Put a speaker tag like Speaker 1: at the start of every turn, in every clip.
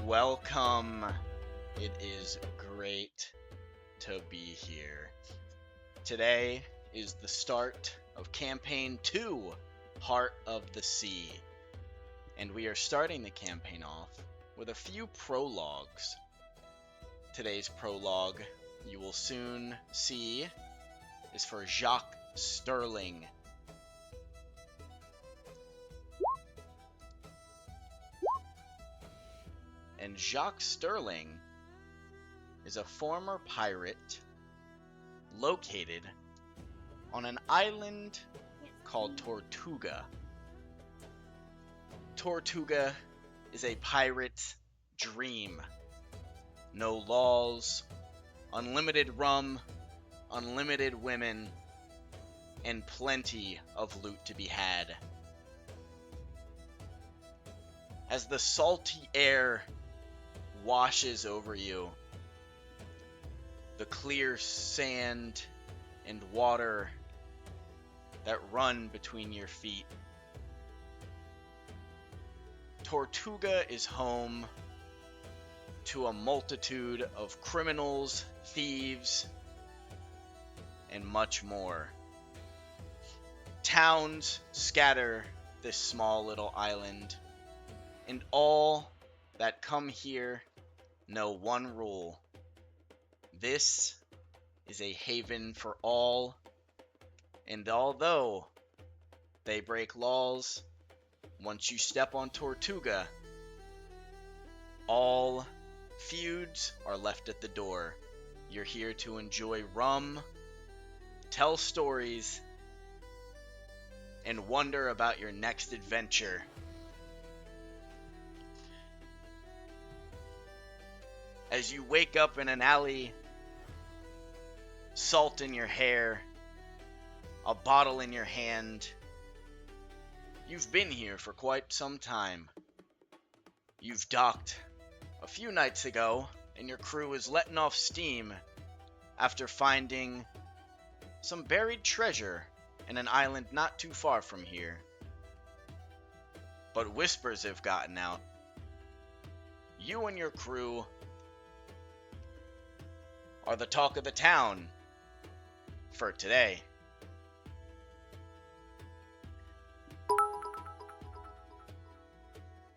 Speaker 1: Welcome. It is great to be here. Today is the start of Campaign 2, Heart of the Sea. And we are starting the campaign off with a few prologues. Today's prologue, you will soon see, is for Jacque Starling. And Jacque Starling is a former pirate located on an island called Tortuga. Tortuga is a pirate's dream. No laws, unlimited rum, unlimited women, and plenty of loot to be had. As the salty air washes over you, the clear sand and water that run between your feet, Tortuga is home to a multitude of criminals, thieves, and much more. Towns scatter this small little island, and all that come here know one rule. This is a haven for all, and although they break laws, once you step on Tortuga, all feuds are left at the door. You're here to enjoy rum, tell stories, and wonder about your next adventure. As you wake up in an alley, salt in your hair, a bottle in your hand, you've been here for quite some time. You've docked a few nights ago, and your crew is letting off steam after finding some buried treasure in an island not too far from here. But whispers have gotten out. You and your crew are the talk of the town for today.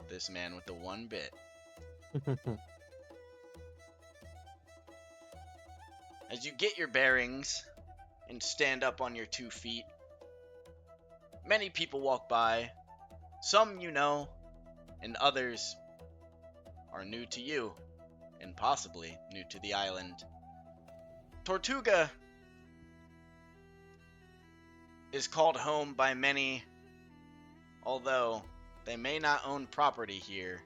Speaker 1: This man with the one bit. As you get your bearings and stand up on your 2 feet, many people walk by. Some you know, and others are new to you, and possibly new to the island. Tortuga is called home by many, although they may not own property here.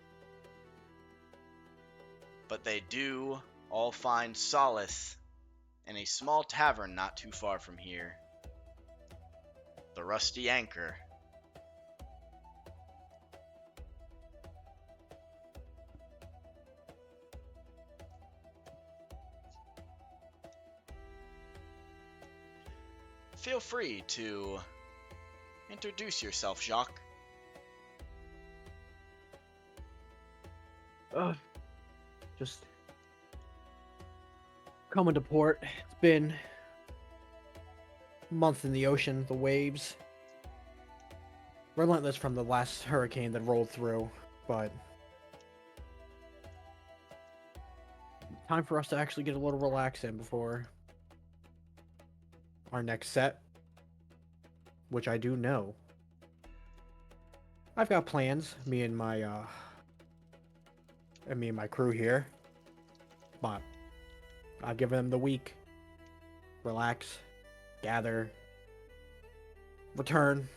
Speaker 1: But they do all find solace in a small tavern not too far from here. The Rusty Anchor. Feel free to introduce yourself, Jacque.
Speaker 2: Just coming to port. It's been a month in the ocean. The waves relentless from the last hurricane that rolled through, but time for us to actually get a little relaxed in before our next set, which I do know. I've got plans, me and my crew here, but I'll give them the week. Relax, gather, return.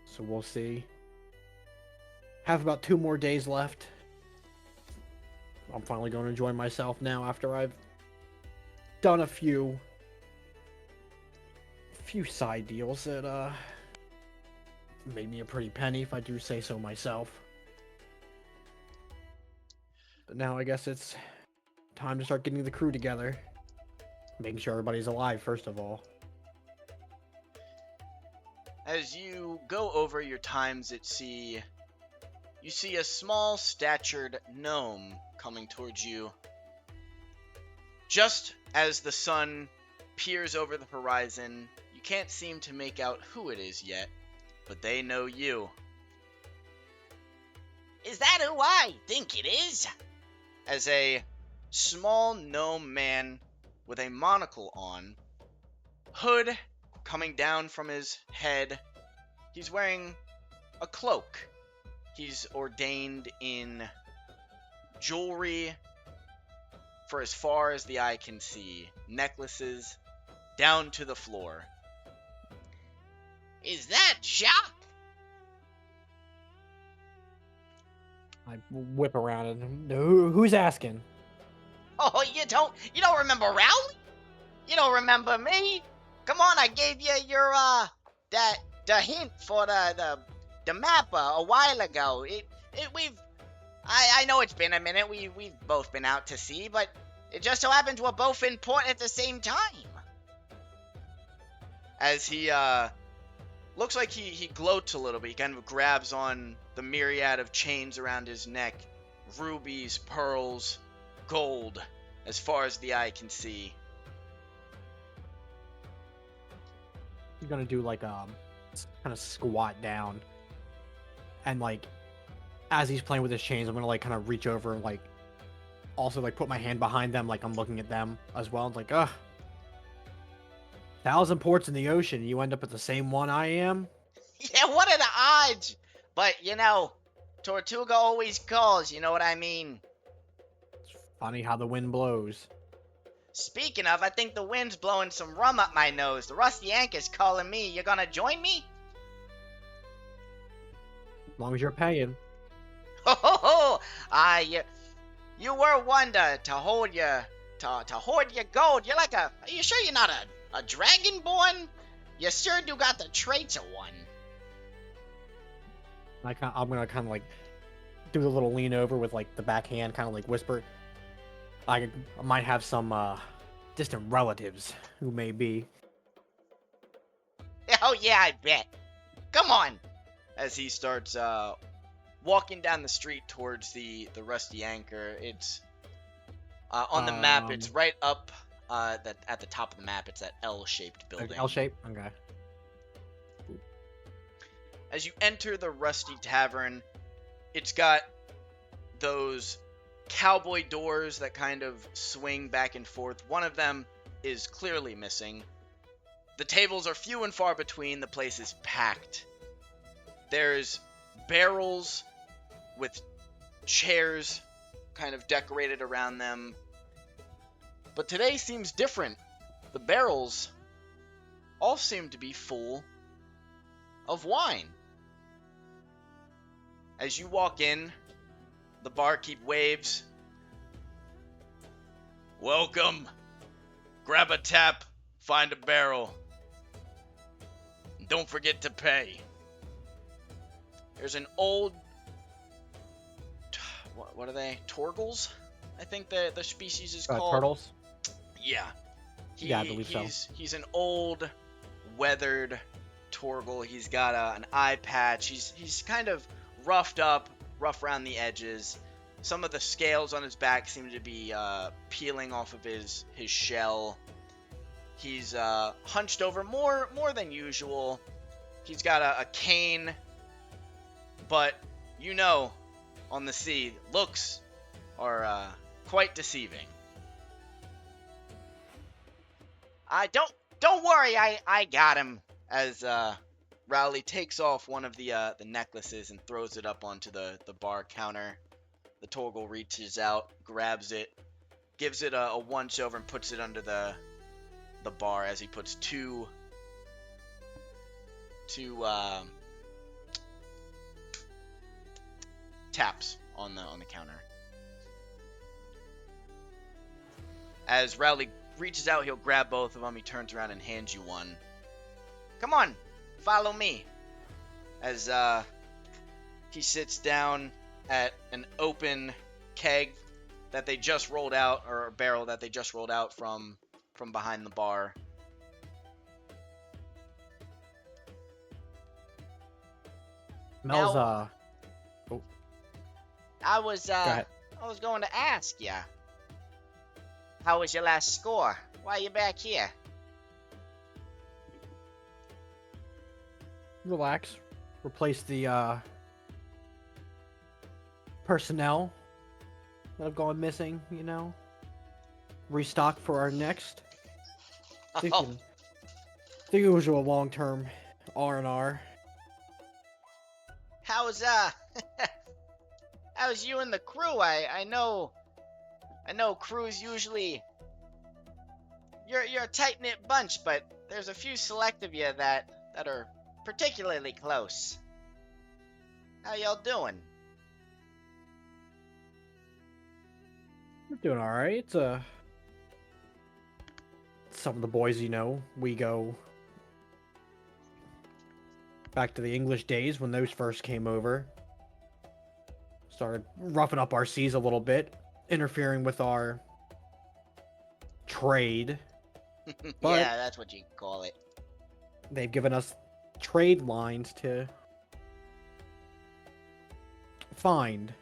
Speaker 2: So we'll see. Have about 2 more days left. I'm finally going to enjoy myself now after I've done a few side deals that made me a pretty penny, if I do say so myself. But now I guess it's time to start getting the crew together. Making sure everybody's alive, first of all.
Speaker 1: As you go over your times at sea, you see a small statured gnome coming towards you. Just as the sun peers over the horizon, you can't seem to make out who it is yet, but they know you.
Speaker 3: Is that who I think it is?
Speaker 1: As a small gnome man with a monocle on, hood coming down from his head, he's wearing a cloak. He's ordained in jewelry for as far as the eye can see, necklaces down to the floor.
Speaker 3: Is that Jacque?
Speaker 2: I whip around and who's asking?
Speaker 3: Oh, you don't remember Rowley? You don't remember me? Come on, I gave you your the hint for the map a while ago. I know it's been a minute. We've both been out to sea, but it just so happens we're both in port at the same time.
Speaker 1: As he looks like he gloats a little bit. He kind of grabs on the myriad of chains around his neck, rubies, pearls, gold, as far as the eye can see.
Speaker 2: He's gonna do like kind of squat down, and like as he's playing with his chains, I'm gonna like kind of reach over and like also like put my hand behind them, like I'm looking at them as well. It's like, 1,000 ports in the ocean, you end up at the same one I am.
Speaker 3: Yeah, what are the odds? But Tortuga always calls. You know what I mean?
Speaker 2: It's funny how the wind blows.
Speaker 3: Speaking of, I think the wind's blowing some rum up my nose. The rusty anchor's calling me. You gonna join me?
Speaker 2: As long as you're paying.
Speaker 3: Ho ho ho! You were one to hold your to hoard your gold. You're like are you sure you're not a dragonborn? You sure do got the traits of one.
Speaker 2: I'm gonna kind of like do the little lean over with like the backhand, kind of like whisper. I might have some distant relatives who may be.
Speaker 3: Oh yeah, I bet. Come on.
Speaker 1: As he starts walking down the street towards the rusty anchor, it's on the map. It's right up that at the top of the map. It's that L-shaped building.
Speaker 2: L-shape. Okay.
Speaker 1: As you enter the rusty tavern, it's got those cowboy doors that kind of swing back and forth. One of them is clearly missing. The tables are few and far between. The place is packed. There's barrels with chairs kind of decorated around them. But today seems different. The barrels all seem to be full of wine. As you walk in, the barkeep waves. Welcome. Grab a tap, find a barrel. And don't forget to pay. There's an old... What are they? Torgles? I think the species is called.
Speaker 2: Turtles?
Speaker 1: Yeah.
Speaker 2: Yeah, I believe so.
Speaker 1: He's an old, weathered Torgle. He's got an eye patch. He's kind of roughed up, rough around the edges. Some of the scales on his back seem to be peeling off of his shell. He's hunched over more than usual. He's got a cane, but on the sea, looks are quite deceiving.
Speaker 3: Don't worry, I got him.
Speaker 1: As Rowley takes off one of the necklaces and throws it up onto the bar counter. The Torgle reaches out, grabs it, gives it a once over and puts it under the bar as he puts two taps on the counter. As Rowley reaches out, he'll grab both of them. He turns around and hands you one.
Speaker 3: Come on, follow me.
Speaker 1: As he sits down at an open keg that they just rolled out, or a barrel that they just rolled out from behind the bar.
Speaker 2: Mel's
Speaker 3: I was
Speaker 2: Go ahead.
Speaker 3: I was going to ask ya. How was your last score? Why you back here?
Speaker 2: Relax. Replace the personnel that have gone missing, you know. Restock for our next.
Speaker 3: Oh,
Speaker 2: The usual long-term R&R.
Speaker 3: how's how's you and the crew? I know crews usually you're a tight-knit bunch, but there's a few select of you that are particularly close. How y'all doing?
Speaker 2: We're doing all right. Some of the boys, you know, we go back to the English days when those first came over. Started roughing up our seas a little bit, interfering with our trade. But
Speaker 3: Yeah, that's what you call it.
Speaker 2: they've given us trade lines to find.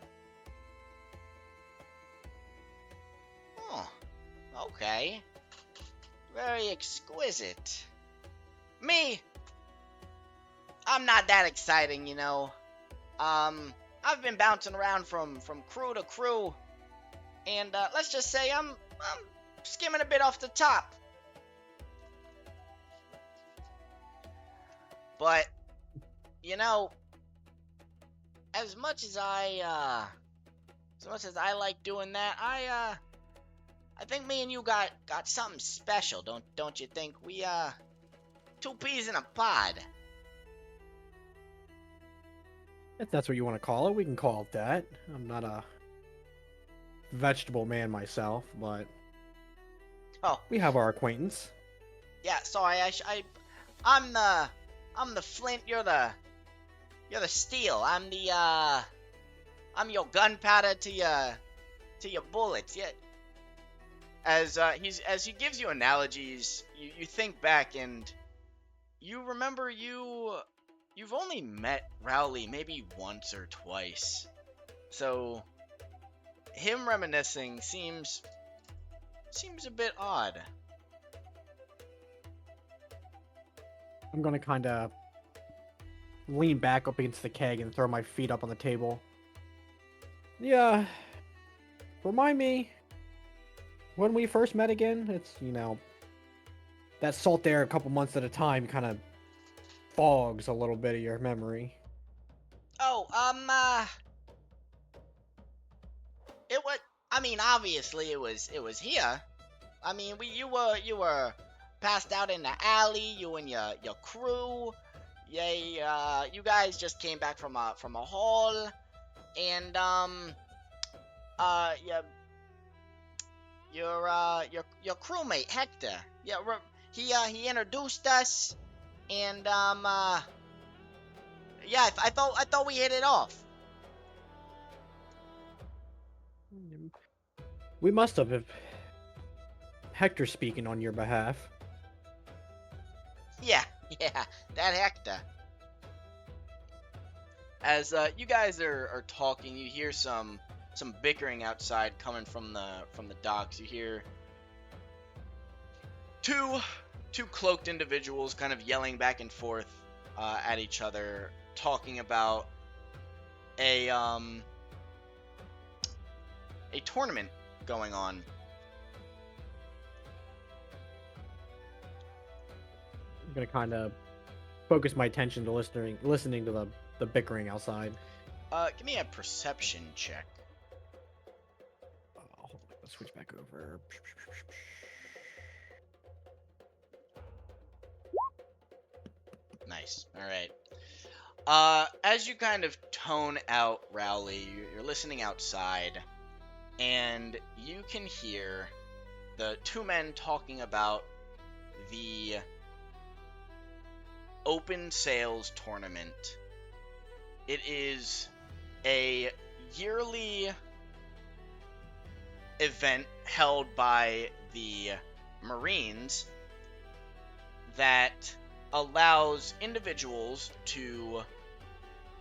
Speaker 3: Oh, okay. Very exquisite. Me, I'm not that exciting, you know. I've been bouncing around from crew to crew, and let's just say I'm skimming a bit off the top. But you know, as much as I like doing that, I think me and you got something special, don't you think? We two peas in a pod.
Speaker 2: If that's what you want to call it, we can call it that. I'm not a vegetable man myself, but
Speaker 3: Oh,
Speaker 2: we have our acquaintance.
Speaker 3: yeah. Sorry, I'm the flint. You're the steel. I'm your gunpowder to your bullets. Yeah. As he gives you analogies, you think back and you remember you've only met Rowley maybe once or twice. So him reminiscing seems a bit odd.
Speaker 2: I'm gonna kind of lean back up against the keg and throw my feet up on the table. Yeah, remind me when we first met again. It's, you know, that salt air a couple months at a time kind of fogs a little bit of your memory.
Speaker 3: Oh, it was. I mean, obviously it was here. I mean, you were passed out in the alley. You and your crew. Yeah, you guys just came back from a haul, and yeah, your crewmate Hector. Yeah, he introduced us, and yeah, I thought we hit it off.
Speaker 2: We must have, if Hector speaking on your behalf.
Speaker 3: Yeah, that Hector. As you guys are talking, you hear some bickering outside coming from the docks. You hear two cloaked individuals kind of yelling back and forth at each other, talking about a tournament going on.
Speaker 2: I'm gonna kind of focus my attention to listening to the bickering outside.
Speaker 3: Give me a perception check.
Speaker 2: Hold on, let's switch back over.
Speaker 1: Nice. All right. As you kind of tone out Rowley, you're listening outside, and you can hear the two men talking about the open sales tournament. It is a yearly event held by the Marines that allows individuals to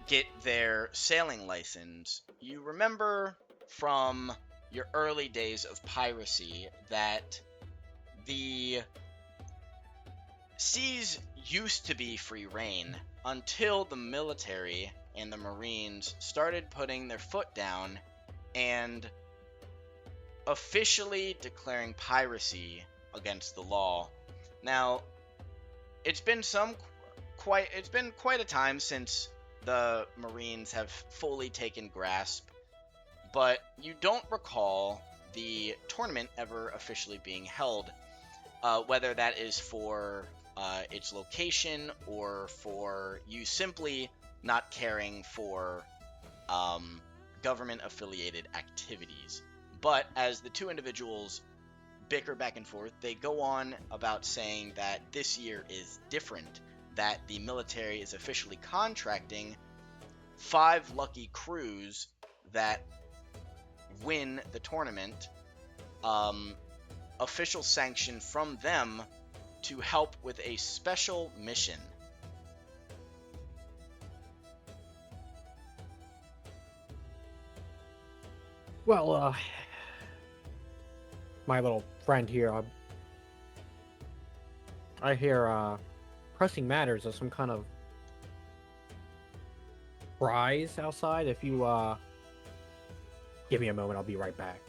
Speaker 1: get their sailing license, you remember from your early days of piracy that the seas used to be free reign until the military and the Marines started putting their foot down and officially declaring piracy against the law. Now, it's been quite a time since the Marines have fully taken grasp, but you don't recall the tournament ever officially being held, whether that is for its location or for you simply not caring for government-affiliated activities. But as the two individuals bicker back and forth, they go on about saying that this year is different, that the military is officially contracting 5 lucky crews that win the tournament, official sanction from them to help with a special mission.
Speaker 2: Well, my little friend here, I hear pressing matters of some kind of prize outside. If you give me a moment, I'll be right back.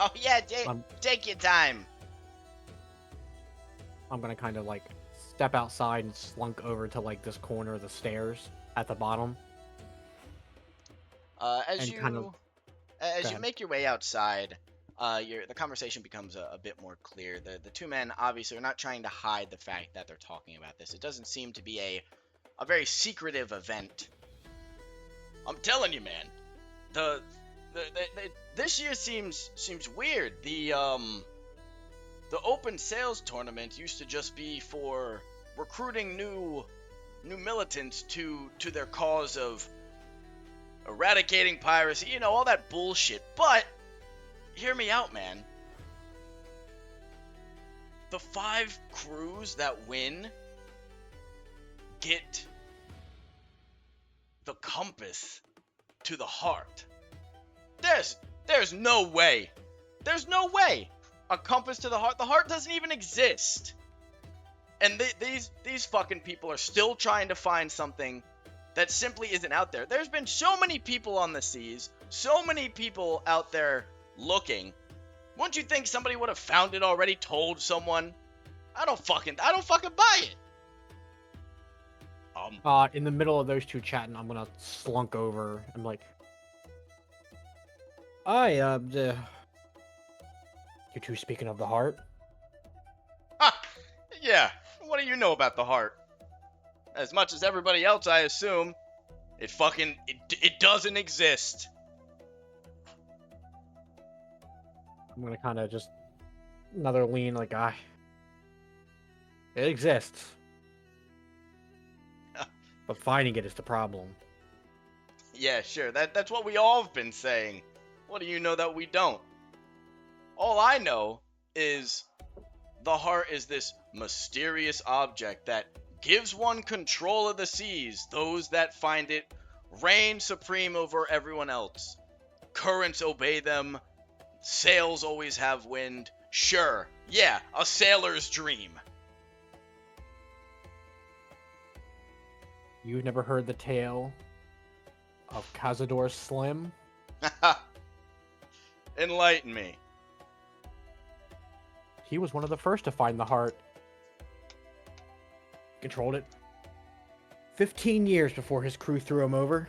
Speaker 3: Oh yeah,
Speaker 2: Um,
Speaker 3: take your time.
Speaker 2: I'm gonna kind of like step outside and slunk over to like this corner of the stairs at the bottom.
Speaker 1: As
Speaker 2: And
Speaker 1: you
Speaker 2: kind of-
Speaker 1: as
Speaker 2: go
Speaker 1: you
Speaker 2: ahead.
Speaker 1: make your way outside, the conversation becomes a bit more clear. The two men obviously are not trying to hide the fact that they're talking about this. It doesn't seem to be a very secretive event. I'm telling you, man, the this year seems weird. The open sales tournament used to just be for recruiting new militants to their cause of eradicating piracy, you know, all that bullshit. But hear me out, man. The 5 crews that win get the compass to the heart. There's no way. There's no way. A compass to the heart. The heart doesn't even exist. And these fucking people are still trying to find something that simply isn't out there. There's been so many people on the seas, so many people out there looking. Wouldn't you think somebody would have found it already, told someone? I don't fucking buy it.
Speaker 2: In the middle of those two chatting, I'm gonna slunk over. I'm like, you two speaking of the heart?
Speaker 1: Yeah, what do you know about the heart? As much as everybody else, I assume. It doesn't exist.
Speaker 2: I'm gonna kind of just another lean, like, it exists, but finding it is the problem.
Speaker 1: Yeah, sure, that's what we all have been saying. What do you know that we don't? All I know is the heart is this mysterious object that gives one control of the seas. Those that find it reign supreme over everyone else. Currents obey them. Sails always have wind. Sure, yeah, a sailor's dream.
Speaker 2: You've never heard the tale of Cazador Slim?
Speaker 1: Enlighten me.
Speaker 2: He was one of the first to find the heart. Controlled it 15 years before his crew threw him over.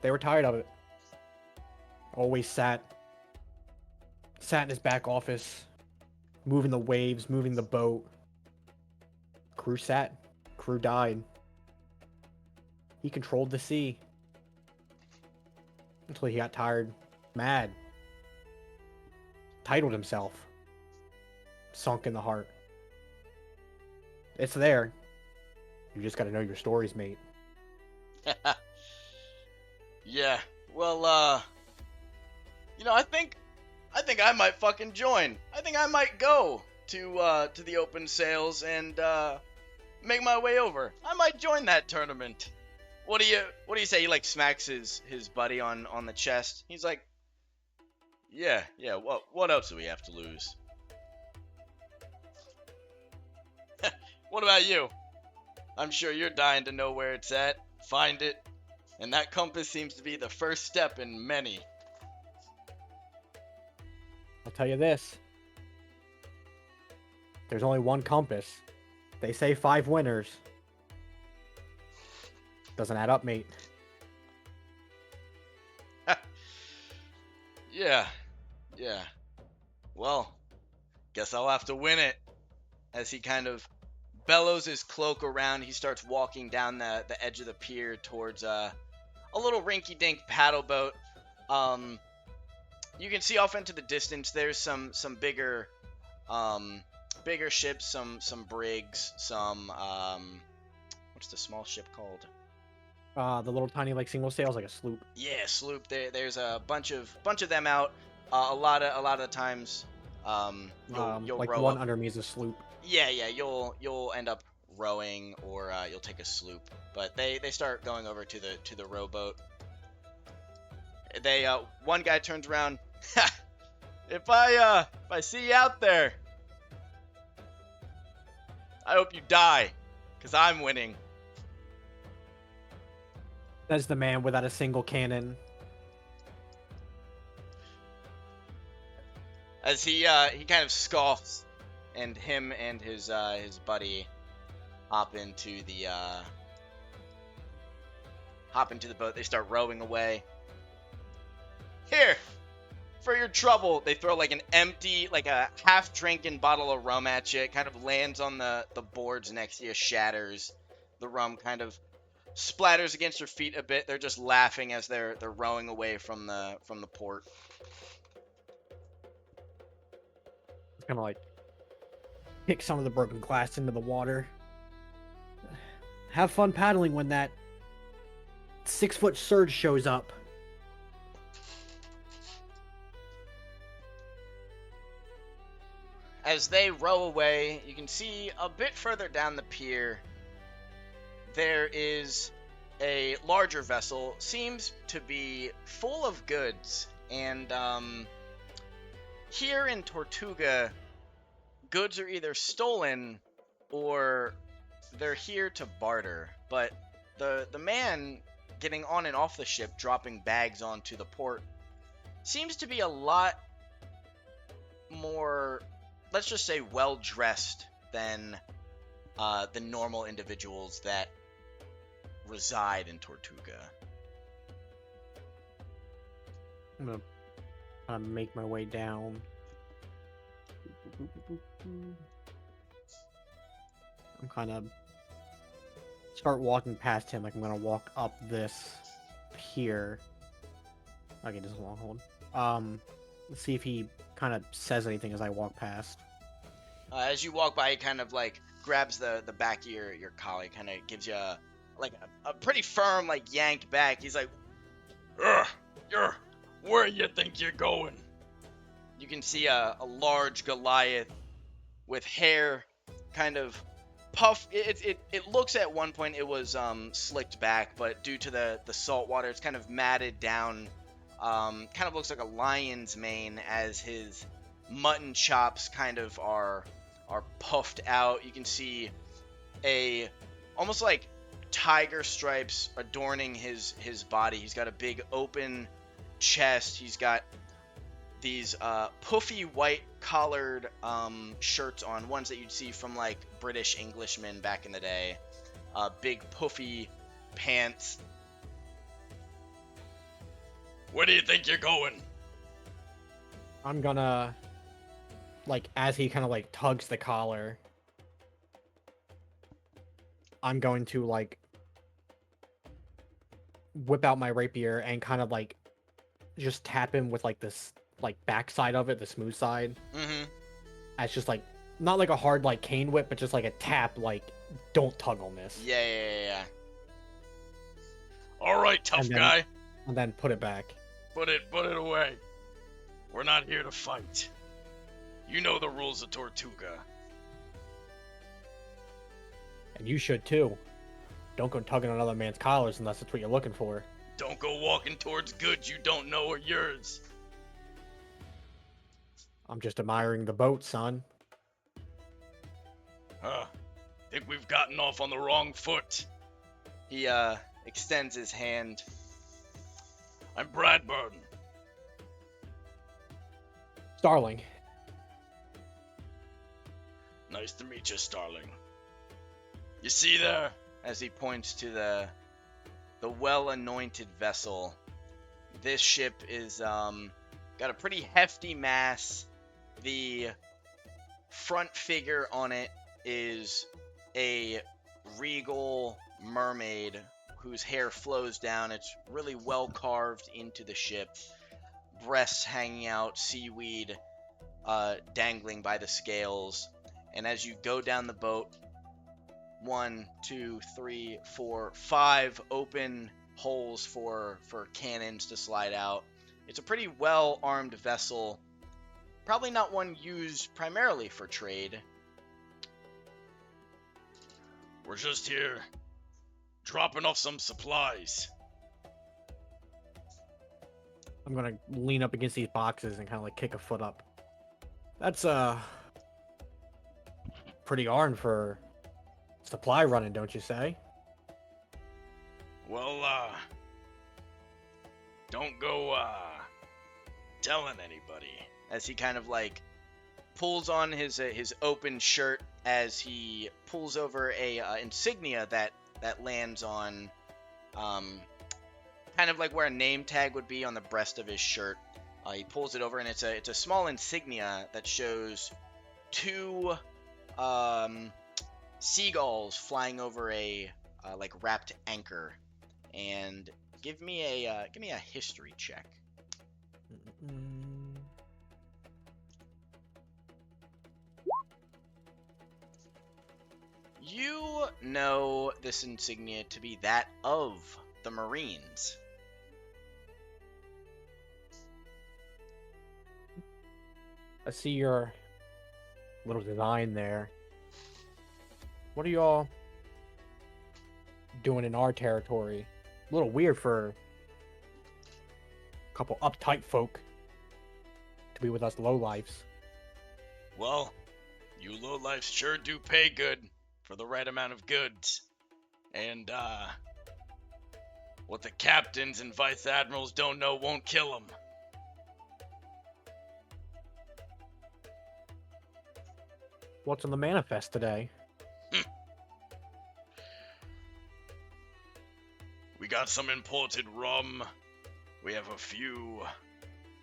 Speaker 2: They were tired of it. Always sat in his back office, moving the waves, moving the boat. Crew died. He controlled the sea until he got tired, mad, titled himself, sunk in the heart. It's there. You just gotta know your stories, mate.
Speaker 1: Yeah, well, I think I might fucking join. I think I might go to the open sales and make my way over. I might join that tournament. What do you say? He like smacks his buddy on the chest. He's like, yeah. What else do we have to lose? What about you? I'm sure you're dying to know where it's at. Find it. And that compass seems to be the first step in many.
Speaker 2: I'll tell you this. There's only one compass. They say 5 winners. Doesn't add up, mate.
Speaker 1: Yeah. Well, guess I'll have to win it. As he kind of bellows his cloak around, he starts walking down the edge of the pier towards a little rinky-dink paddle boat. You can see off into the distance there's some bigger ships, some brigs, some what's the small ship called?
Speaker 2: The little tiny like single sails, like a sloop.
Speaker 1: Yeah, sloop. There's a bunch of them out. A lot of the times, you'll
Speaker 2: like
Speaker 1: row
Speaker 2: one
Speaker 1: up.
Speaker 2: under me is a sloop.
Speaker 1: Yeah, you'll end up rowing, or you'll take a sloop. But they start going over to the rowboat. They one guy turns around. If I see you out there, I hope you die, 'cause I'm winning.
Speaker 2: That's the man without a single cannon.
Speaker 1: As he kind of scoffs, and him and his buddy hop into the boat. They start rowing away. Here, for your trouble. They throw like an empty, like a half-drinking bottle of rum at you. It kind of lands on the boards next to you, shatters. The rum kind of splatters against your feet a bit. They're just laughing as they're rowing away from the port.
Speaker 2: It's gonna like kick some of the broken glass into the water. Have fun paddling when that 6-foot surge shows up.
Speaker 1: As they row away, you can see a bit further down the pier, there is a larger vessel. Seems to be full of goods. And here in Tortuga, goods are either stolen or they're here to barter. But the man getting on and off the ship, dropping bags onto the port, seems to be a lot more, let's just say, well-dressed than the normal individuals that reside in Tortuga.
Speaker 2: I'm gonna make my way down. I'm kind of start walking past him like I'm gonna walk up this pier. Okay, just hold. Let's see if he kind of says anything as I walk past.
Speaker 1: As you walk by, he kind of like grabs the back of your collar, kind of gives you a pretty firm like yank back. He's like, "You're where you think you're going?" You can see a large Goliath with hair kind of puff. It looks at one point it was slicked back, but due to the salt water, it's kind of matted down. Kind of looks like a lion's mane, as his mutton chops kind of are puffed out. You can see a almost like tiger stripes adorning his body. He's got a big open chest. He's got these puffy white collared shirts on, ones that you'd see from like British Englishmen back in the day. Big puffy pants. Where do you think you're going?
Speaker 2: I'm gonna, like, as he kind of like tugs the collar, I'm going to like whip out my rapier and kind of like just tap him with like this like backside of it, the smooth side.
Speaker 1: Mm-hmm.
Speaker 2: It's just like not like a hard like cane whip, but just like a tap, like don't tug on this.
Speaker 1: Yeah. All right, tough
Speaker 2: then-
Speaker 1: guy.
Speaker 2: And then put it back.
Speaker 1: Put it away. We're not here to fight. You know the rules of Tortuga.
Speaker 2: And you should too. Don't go tugging on another man's collars unless that's what you're looking for.
Speaker 1: Don't go walking towards goods you don't know are yours.
Speaker 2: I'm just admiring the boat, son.
Speaker 1: Think we've gotten off on the wrong foot. He extends his hand. I'm Bradburn.
Speaker 2: Starling.
Speaker 1: Nice to meet you, Starling. You see there? As he points to the well-anointed vessel. This ship is got a pretty hefty mass. The front figure on it is a regal mermaid whose hair flows down. It's really well carved into the ship. Breasts hanging out, seaweed dangling by the scales. And as you go down the boat, 1, 2, 3, 4, 5 open holes for cannons to slide out. It's a pretty well-armed vessel. Probably not one used primarily for trade. We're just here dropping off some supplies.
Speaker 2: I'm gonna lean up against these boxes and kind of like kick a foot up. That's pretty armed for supply running, don't you say?
Speaker 1: Well, don't go telling anybody. As he kind of like pulls on his open shirt as he pulls over a insignia that lands on kind of like where a name tag would be on the breast of his shirt. He pulls it over, and it's a small insignia that shows 2 seagulls flying over a like wrapped anchor. And give me a history check. You know this insignia to be that of the Marines.
Speaker 2: I see your little design there. What are y'all doing in our territory? A little weird for a couple uptight folk to be with us lowlifes.
Speaker 1: Well, you lowlifes sure do pay good for the right amount of goods. And, what the captains and vice admirals don't know won't kill them.
Speaker 2: What's on the manifest today?
Speaker 1: We got some imported rum. We have a few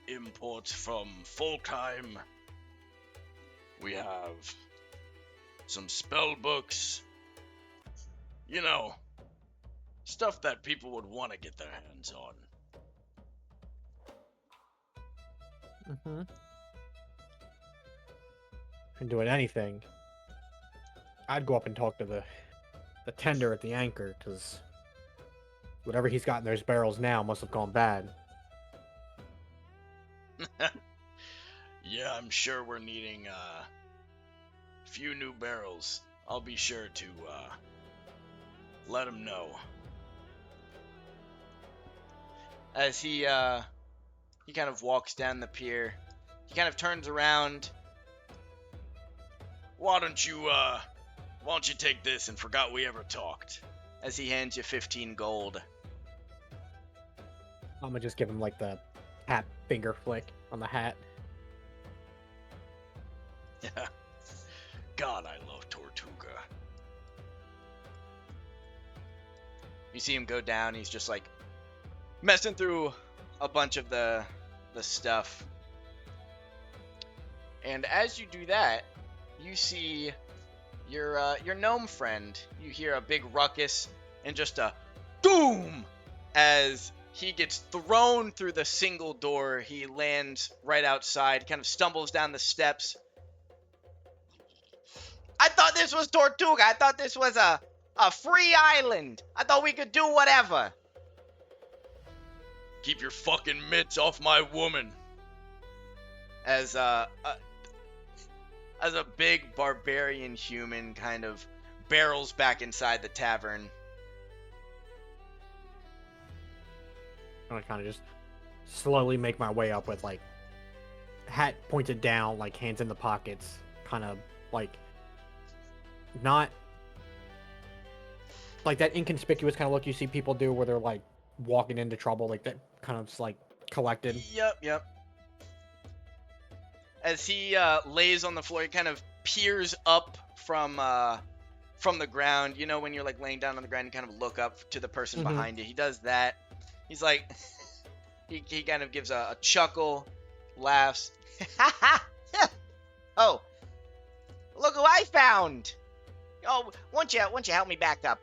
Speaker 1: imports from Folkheim. We have some spell books. You know, stuff that people would want to get their hands on.
Speaker 2: Mm-hmm. And doing anything, I'd go up and talk to the tender at the anchor, because whatever he's got in those barrels now must have gone bad.
Speaker 1: Yeah, I'm sure we're needing a few new barrels. I'll be sure to let him know. As he kind of walks down the pier, he kind of turns around. Why don't you take this and forgot we ever talked? As he hands you 15 gold.
Speaker 2: I'm gonna just give him like the hat finger flick on the hat.
Speaker 1: Yeah. God, I love Tortuga. You see him go down, he's just like messing through a bunch of the stuff. And as you do that, you see your gnome friend. You hear a big ruckus and just a doom as he gets thrown through the single door. He lands right outside, kind of stumbles down the steps. I thought this was Tortuga. I thought this was a free island. I thought we could do whatever. Keep your fucking mitts off my woman. As a big barbarian human kind of barrels back inside the tavern.
Speaker 2: I'm gonna kind of just slowly make my way up with like hat pointed down, like hands in the pockets, kind of like not like that inconspicuous kind of look you see people do where they're like walking into trouble, like that kind of like collected.
Speaker 1: Yep. As he lays on the floor, he kind of peers up from the ground. You know, when you're like laying down on the ground, you kind of look up to the person
Speaker 2: Mhm.
Speaker 1: behind you. He does that. He's like, he kind of gives a chuckle, laughs.
Speaker 3: Oh, look who I found! Oh, won't you help me back up?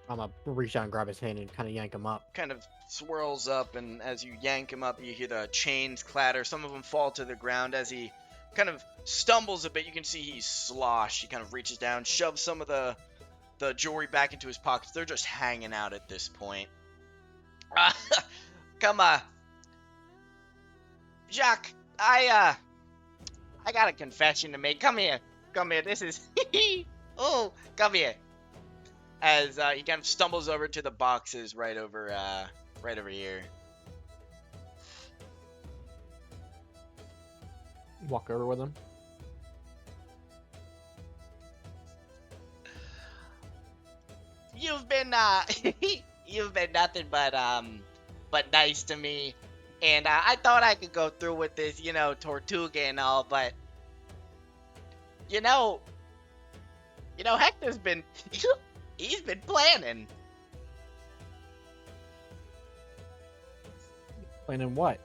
Speaker 2: I'm gonna reach out and grab his hand and kind of yank him up.
Speaker 1: Kind of swirls up, and as you yank him up, you hear the chains clatter. Some of them fall to the ground. As he kind of stumbles a bit, you can see he's sloshed. He kind of reaches down, shoves some of the jewelry back into his pockets. They're just hanging out at this point. Come Jacque, I got a confession to make. Come here. This is oh, come here. As he kind of stumbles over to the boxes right over here.
Speaker 2: Walk over with him.
Speaker 3: You've been you've been nothing but nice to me, and I thought I could go through with this, Tortuga and all, but Hector's been he's been planning.
Speaker 2: Planning what?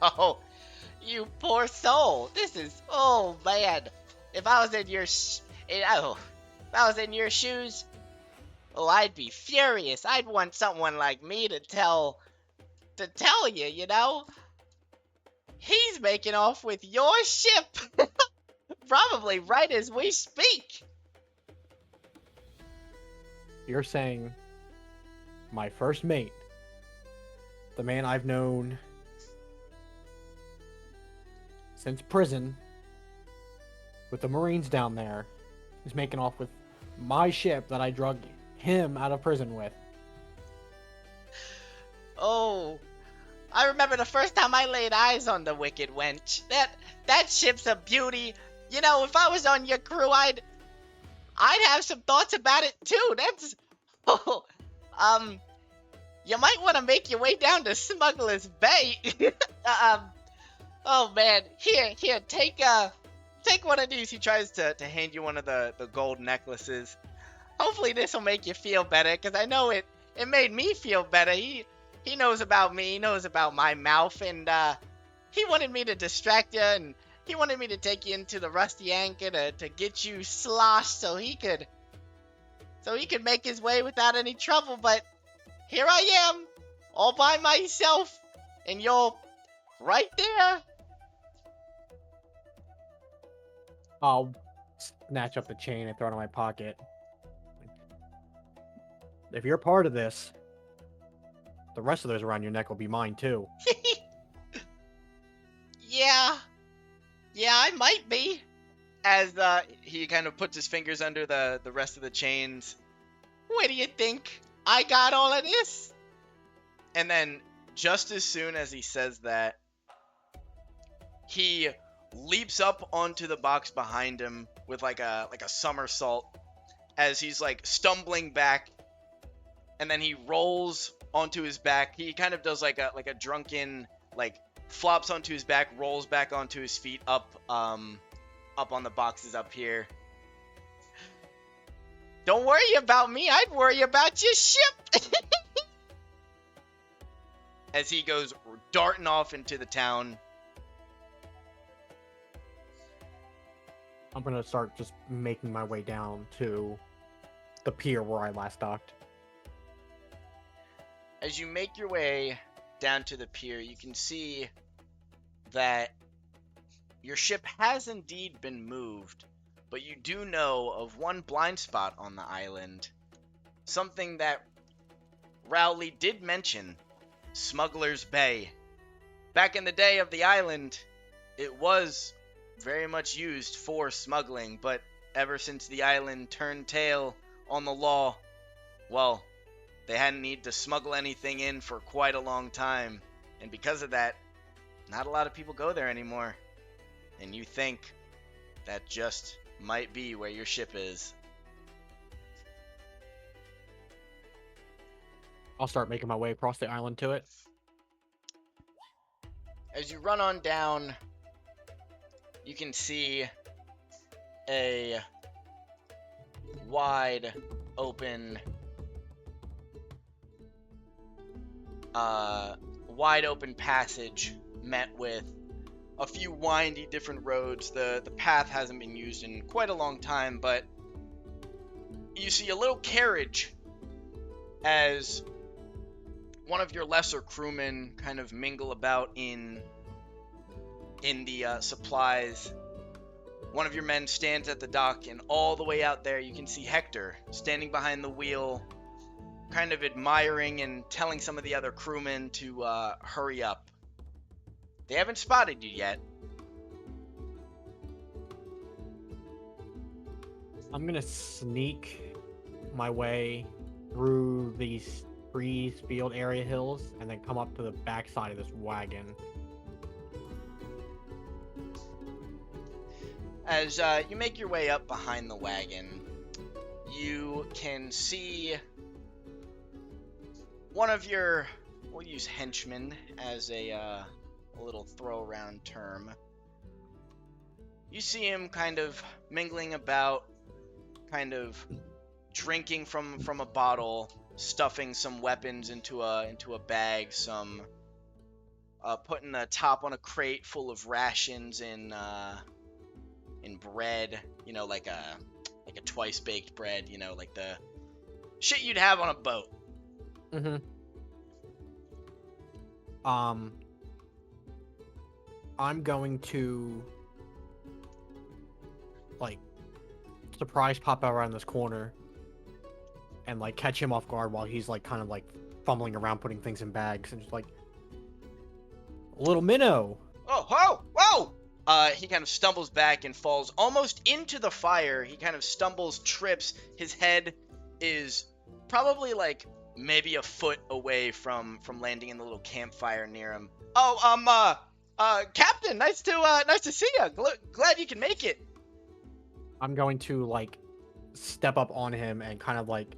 Speaker 3: Oh, you poor soul. Oh man. If I was in your shoes, oh, I'd be furious. I'd want someone like me to tell you, He's making off with your ship. Probably right as we speak.
Speaker 2: You're saying my first mate, the man I've known since prison with the Marines down there, is making off with my ship that I drug him out of prison with.
Speaker 3: Oh, I remember the first time I laid eyes on the wicked wench. That ship's a beauty. If I was on your crew, I'd have some thoughts about it too. You might want to make your way down to Smuggler's Bay. Oh man, here, take one of these. He tries to hand you one of the gold necklaces. Hopefully this will make you feel better, because I know it made me feel better. He knows about me, he knows about my mouth, and he wanted me to distract you, and he wanted me to take you into the Rusty Anchor to get you sloshed so he could make his way without any trouble. But here I am, all by myself, and you're right there.
Speaker 2: I'll snatch up the chain and throw it in my pocket. If you're part of this, the rest of those around your neck will be mine too.
Speaker 3: Yeah, I might be.
Speaker 1: As he kind of puts his fingers under the rest of the chains.
Speaker 3: Where do you think I got all of this?
Speaker 1: And then, just as soon as he says that, he leaps up onto the box behind him with like a somersault as he's like stumbling back, and then he rolls onto his back. He kind of does like a drunken, like, flops onto his back, rolls back onto his feet, up on the boxes up here.
Speaker 3: Don't worry about me, I'd worry about your ship.
Speaker 1: As he goes darting off into the town.
Speaker 2: I'm gonna start just making my way down to the pier where I last docked.
Speaker 1: As you make your way down to the pier, you can see that your ship has indeed been moved, but you do know of one blind spot on the island. Something that Rowley did mention, Smuggler's Bay. Back in the day of the island, it was very much used for smuggling, but ever since the island turned tail on the law, well, They hadn't need to smuggle anything in for quite a long time, and because of that, not a lot of people go there anymore. And you think that just might be where your ship is.
Speaker 2: I'll start making my way across the island to it.
Speaker 1: As you run on down, you can see a wide open passage met with a few windy different roads. The path hasn't been used in quite a long time, but you see a little carriage as one of your lesser crewmen kind of mingle about in the supplies. One of your men stands at the dock, and all the way out there you can see Hector standing behind the wheel, kind of admiring and telling some of the other crewmen to hurry up. They haven't spotted you yet.
Speaker 2: I'm gonna sneak my way through these trees, field area hills, and then come up to the backside of this wagon.
Speaker 1: As you make your way up behind the wagon, you can see one of your, we'll use henchmen as a little throw-around term. You see him kind of mingling about, kind of drinking from a bottle, stuffing some weapons into a bag, some putting a top on a crate full of rations in bread, you know, like a twice baked bread, you know, like the shit you'd have on a boat.
Speaker 2: Mm-hmm. I'm going to like surprise pop out around this corner and like catch him off guard while he's like kind of like fumbling around putting things in bags and just like, little minnow.
Speaker 1: Oh, whoa, whoa! He kind of stumbles back and falls almost into the fire. He kind of stumbles, trips. His head is probably like maybe a foot away from landing in the little campfire near him. Oh, Captain, nice to see you. Glad you can make it.
Speaker 2: I'm going to like step up on him and kind of like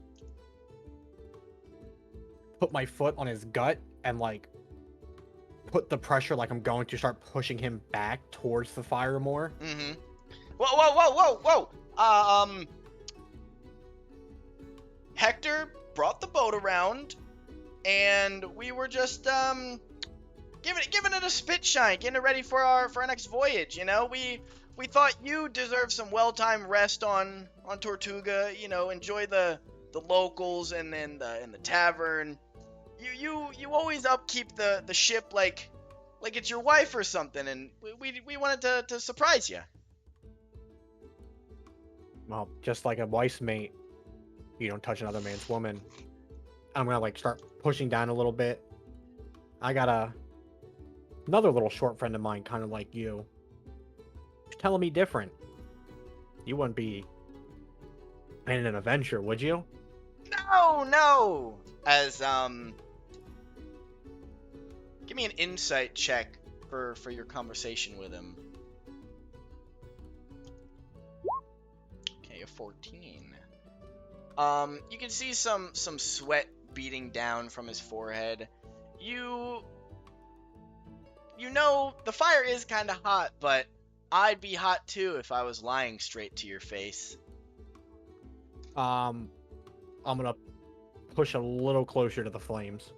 Speaker 2: put my foot on his gut and like put the pressure, like I'm going to start pushing him back towards the fire more.
Speaker 1: Mm-hmm. Whoa. Hector brought the boat around, and we were just giving it a spit shine, getting it ready for our next voyage. You know, we thought you deserved some well-timed rest on Tortuga. You know, enjoy the locals and then the tavern. You always upkeep the ship like it's your wife or something, and we wanted to surprise you.
Speaker 2: Well, just like a wife's mate, you don't touch another man's woman. I'm gonna like start pushing down a little bit. I got another little short friend of mine, kind of like you. You're telling me different. You wouldn't be in an adventure, would you?
Speaker 1: No. As give me an insight check for your conversation with him. Okay, a 14. You can see some sweat beating down from his forehead. You know the fire is kind of hot, but I'd be hot too if I was lying straight to your face.
Speaker 2: I'm gonna push a little closer to the flames.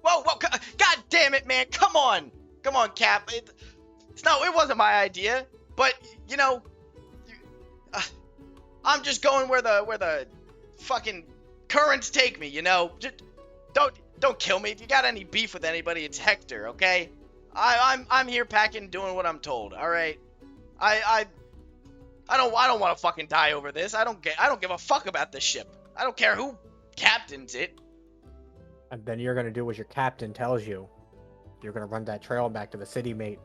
Speaker 1: Whoa, God damn it, man. Come on, Cap. It wasn't my idea, but, you know, I'm just going where the fucking currents take me, you know? Just don't kill me. If you got any beef with anybody, it's Hector, okay? I'm here packing, doing what I'm told, all right? I don't want to fucking die over this. I don't give a fuck about this ship. I don't care who captains it.
Speaker 2: And then you're gonna do what your captain tells you. You're gonna run that trail back to the city, mate.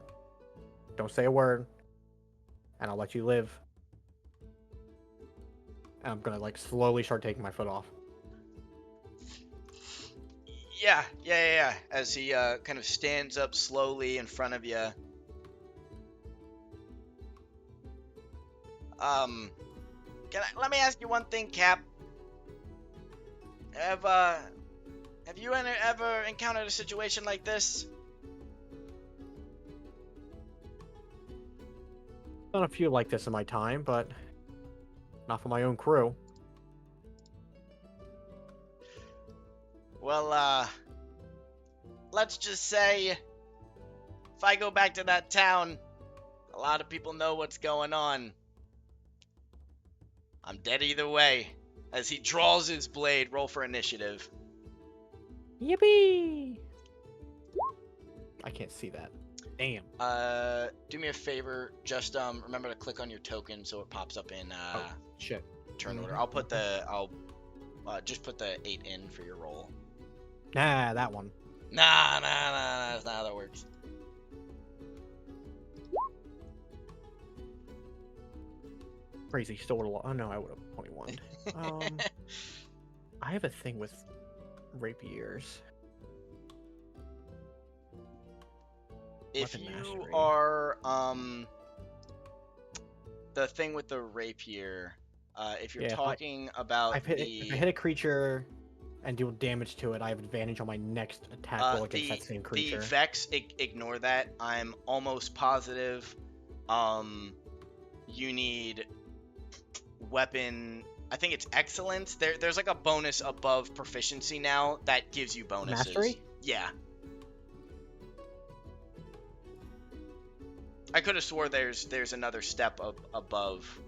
Speaker 2: Don't say a word, and I'll let you live. And I'm gonna like slowly start taking my foot off.
Speaker 1: Yeah. As he kind of stands up slowly in front of you. Let me ask you one thing, Cap. Have you ever encountered a situation like this?
Speaker 2: Done a few like this in my time, but not for my own crew.
Speaker 1: Well, let's just say, if I go back to that town, a lot of people know what's going on. I'm dead either way. As he draws his blade, roll for initiative.
Speaker 2: Yippee! I can't see that. Damn.
Speaker 1: Do me a favor. Just remember to click on your token so it pops up in
Speaker 2: Oh, shit.
Speaker 1: turn order.
Speaker 2: Mhm.
Speaker 1: I'll just put the 8 in for your roll.
Speaker 2: Nah, that one.
Speaker 1: Nah, that's not how that works.
Speaker 2: Crazy. Still would have. Oh no, I would have 21. I have a thing with rapiers.
Speaker 1: If
Speaker 2: Weapon
Speaker 1: you
Speaker 2: mastery.
Speaker 1: are the thing with the rapier, if you're
Speaker 2: Yeah,
Speaker 1: talking about
Speaker 2: if I hit a creature and do damage to it, I have advantage on my next attack roll against that same
Speaker 1: the
Speaker 2: creature.
Speaker 1: Vex, ignore that. I'm almost positive. You need weapon. I think it's excellence. There's like a bonus above proficiency now that gives you bonuses.
Speaker 2: Mastery?
Speaker 1: Yeah. I could have swore there's another step above,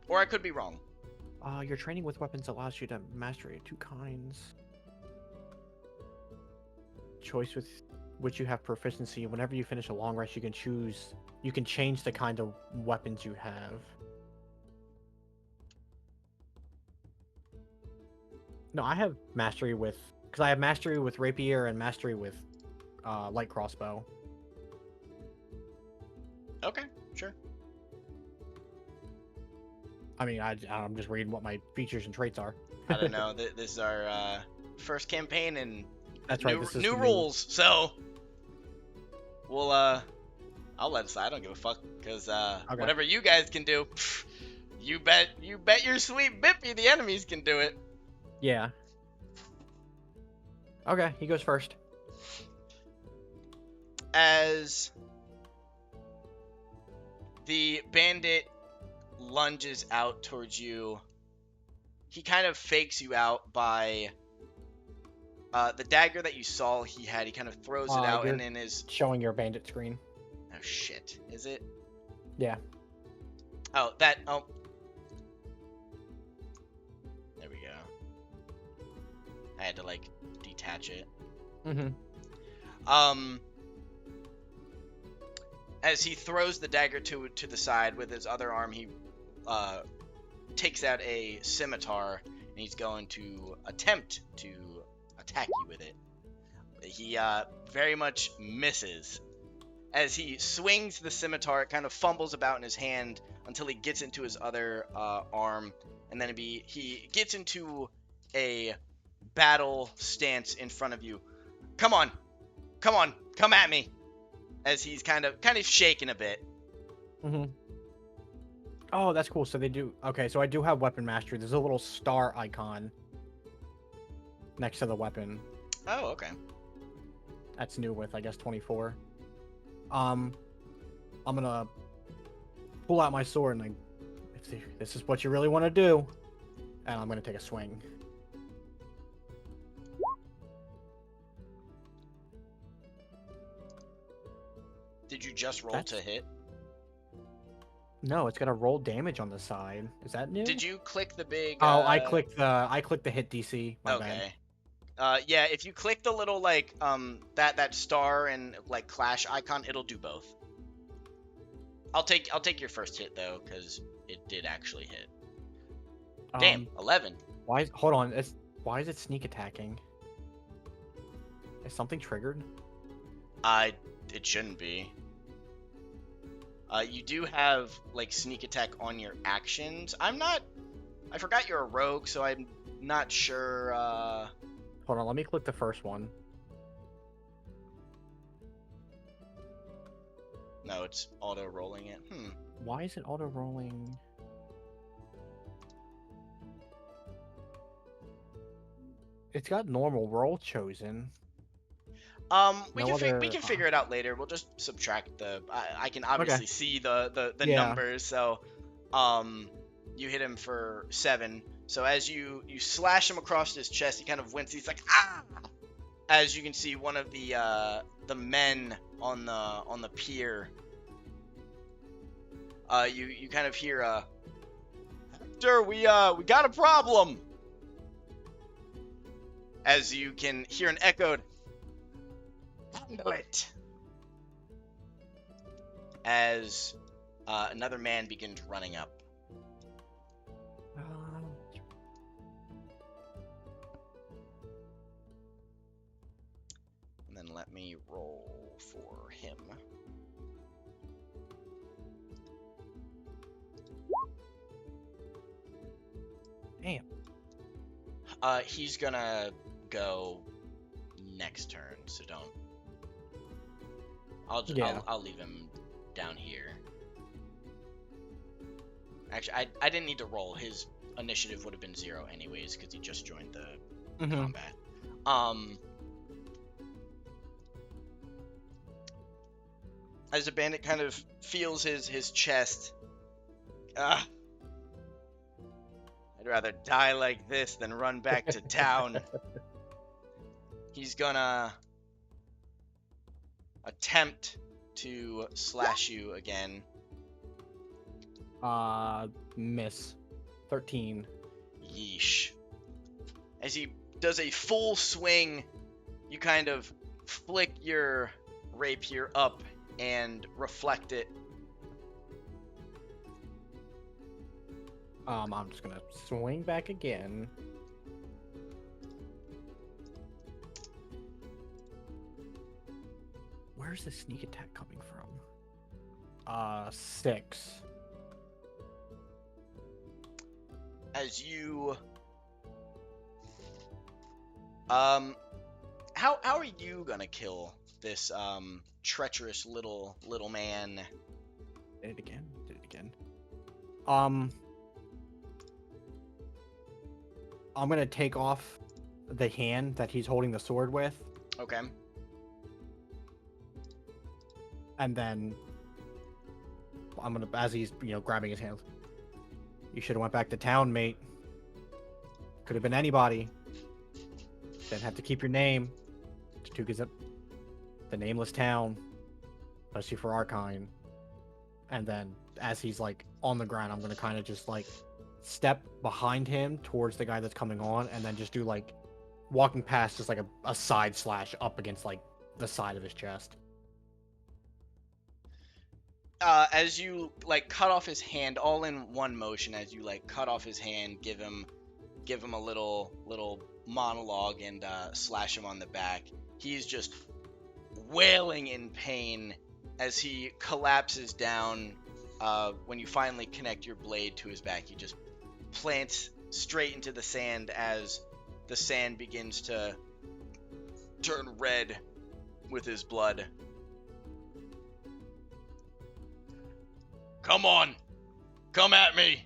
Speaker 1: or I could be wrong.
Speaker 2: Your training with weapons allows you to mastery of 2 kinds. Choice with which you have proficiency. Whenever you finish a long rest, you can choose. You can change the kind of weapons you have. No, I have mastery with, because I have mastery with rapier and mastery with light crossbow.
Speaker 1: Okay, sure.
Speaker 2: I mean, I'm just reading what my features and traits are.
Speaker 1: I don't know. This is our first campaign and
Speaker 2: That's right. This is
Speaker 1: new
Speaker 2: the
Speaker 1: rules. So we'll I'll let it slide. I don't give a fuck because
Speaker 2: Okay.
Speaker 1: whatever you guys can do, you bet your sweet bippy the enemies can do it.
Speaker 2: Yeah. Okay, he goes first.
Speaker 1: As the bandit lunges out towards you, he kind of fakes you out by the dagger that you saw he had. He kind of throws it out
Speaker 2: You're
Speaker 1: and then is
Speaker 2: showing your bandit screen.
Speaker 1: oh shit, is it?
Speaker 2: Yeah.
Speaker 1: Oh, there we go. I had to like detach it.
Speaker 2: Mm-hmm.
Speaker 1: As he throws the dagger to the side with his other arm, he takes out a scimitar and he's going to attempt to attack you with it. He very much misses. As he swings the scimitar, it kind of fumbles about in his hand until he gets into his other arm, and then he gets into a battle stance in front of you. Come on, come at me. As he's kind of shaking a bit.
Speaker 2: Mm-hmm. Oh, that's cool. So they do. Okay, so I do have weapon mastery. There's a little star icon next to the weapon.
Speaker 1: Oh, okay.
Speaker 2: That's new with, I guess, 24. I'm gonna pull out my sword and if this is what you really want to do, and I'm gonna take a swing.
Speaker 1: Did you just roll to hit?
Speaker 2: No, it's got to roll damage on the side. Is that new?
Speaker 1: Did you click the big?
Speaker 2: Oh, I clicked the hit DC. My
Speaker 1: okay.
Speaker 2: bad.
Speaker 1: Yeah, if you click the little like that star and like clash icon, it'll do both. I'll take your first hit though, because it did actually hit. Damn, 11.
Speaker 2: Hold on? Why is it sneak attacking? Is something triggered?
Speaker 1: It shouldn't be. You do have like sneak attack on your actions. I forgot you're a rogue, so I'm not sure.
Speaker 2: Hold on, let me click the first one.
Speaker 1: No, it's auto rolling it.
Speaker 2: Why is it auto rolling? It's got normal roll chosen.
Speaker 1: We
Speaker 2: No
Speaker 1: can we
Speaker 2: other,
Speaker 1: can figure it out later. We'll just subtract the. I can obviously see the
Speaker 2: Yeah.
Speaker 1: numbers. So, you hit him for 7. So as you slash him across his chest, he kind of winces. He's like, ah! As you can see, one of the men on the pier. You kind of hear Hector, we got a problem. As you can hear an echoed, handle it. As another man begins running up. And then let me roll for him.
Speaker 2: Damn.
Speaker 1: He's gonna go next turn, so don't. I'll leave him down here. Actually, I didn't need to roll. His initiative would have been 0 anyways because he just joined the combat. As the bandit kind of feels his chest. I'd rather die like this than run back to town. He's gonna attempt to slash you again.
Speaker 2: Miss. 13.
Speaker 1: Yeesh. As he does a full swing, you kind of flick your rapier up and reflect it.
Speaker 2: I'm just gonna swing back again. Where's the sneak attack coming from? 6.
Speaker 1: As you how are you gonna kill this treacherous little man?
Speaker 2: Did it again. I'm gonna take off the hand that he's holding the sword with,
Speaker 1: Okay.
Speaker 2: and then I'm gonna, as he's grabbing his hand, you should have went back to town, mate. Could have been anybody. Didn't have to keep your name. Tatuka's the nameless town, especially for our kind. And then as he's like on the ground, I'm gonna kind of just like step behind him towards the guy that's coming on, and then just do like walking past, just like a side slash up against like the side of his chest.
Speaker 1: As you like cut off his hand, all in one motion, as you like cut off his hand, give him a little monologue and slash him on the back. He's just wailing in pain as he collapses down. When you finally connect your blade to his back, he just plants straight into the sand as the sand begins to turn red with his blood. Come on! Come at me!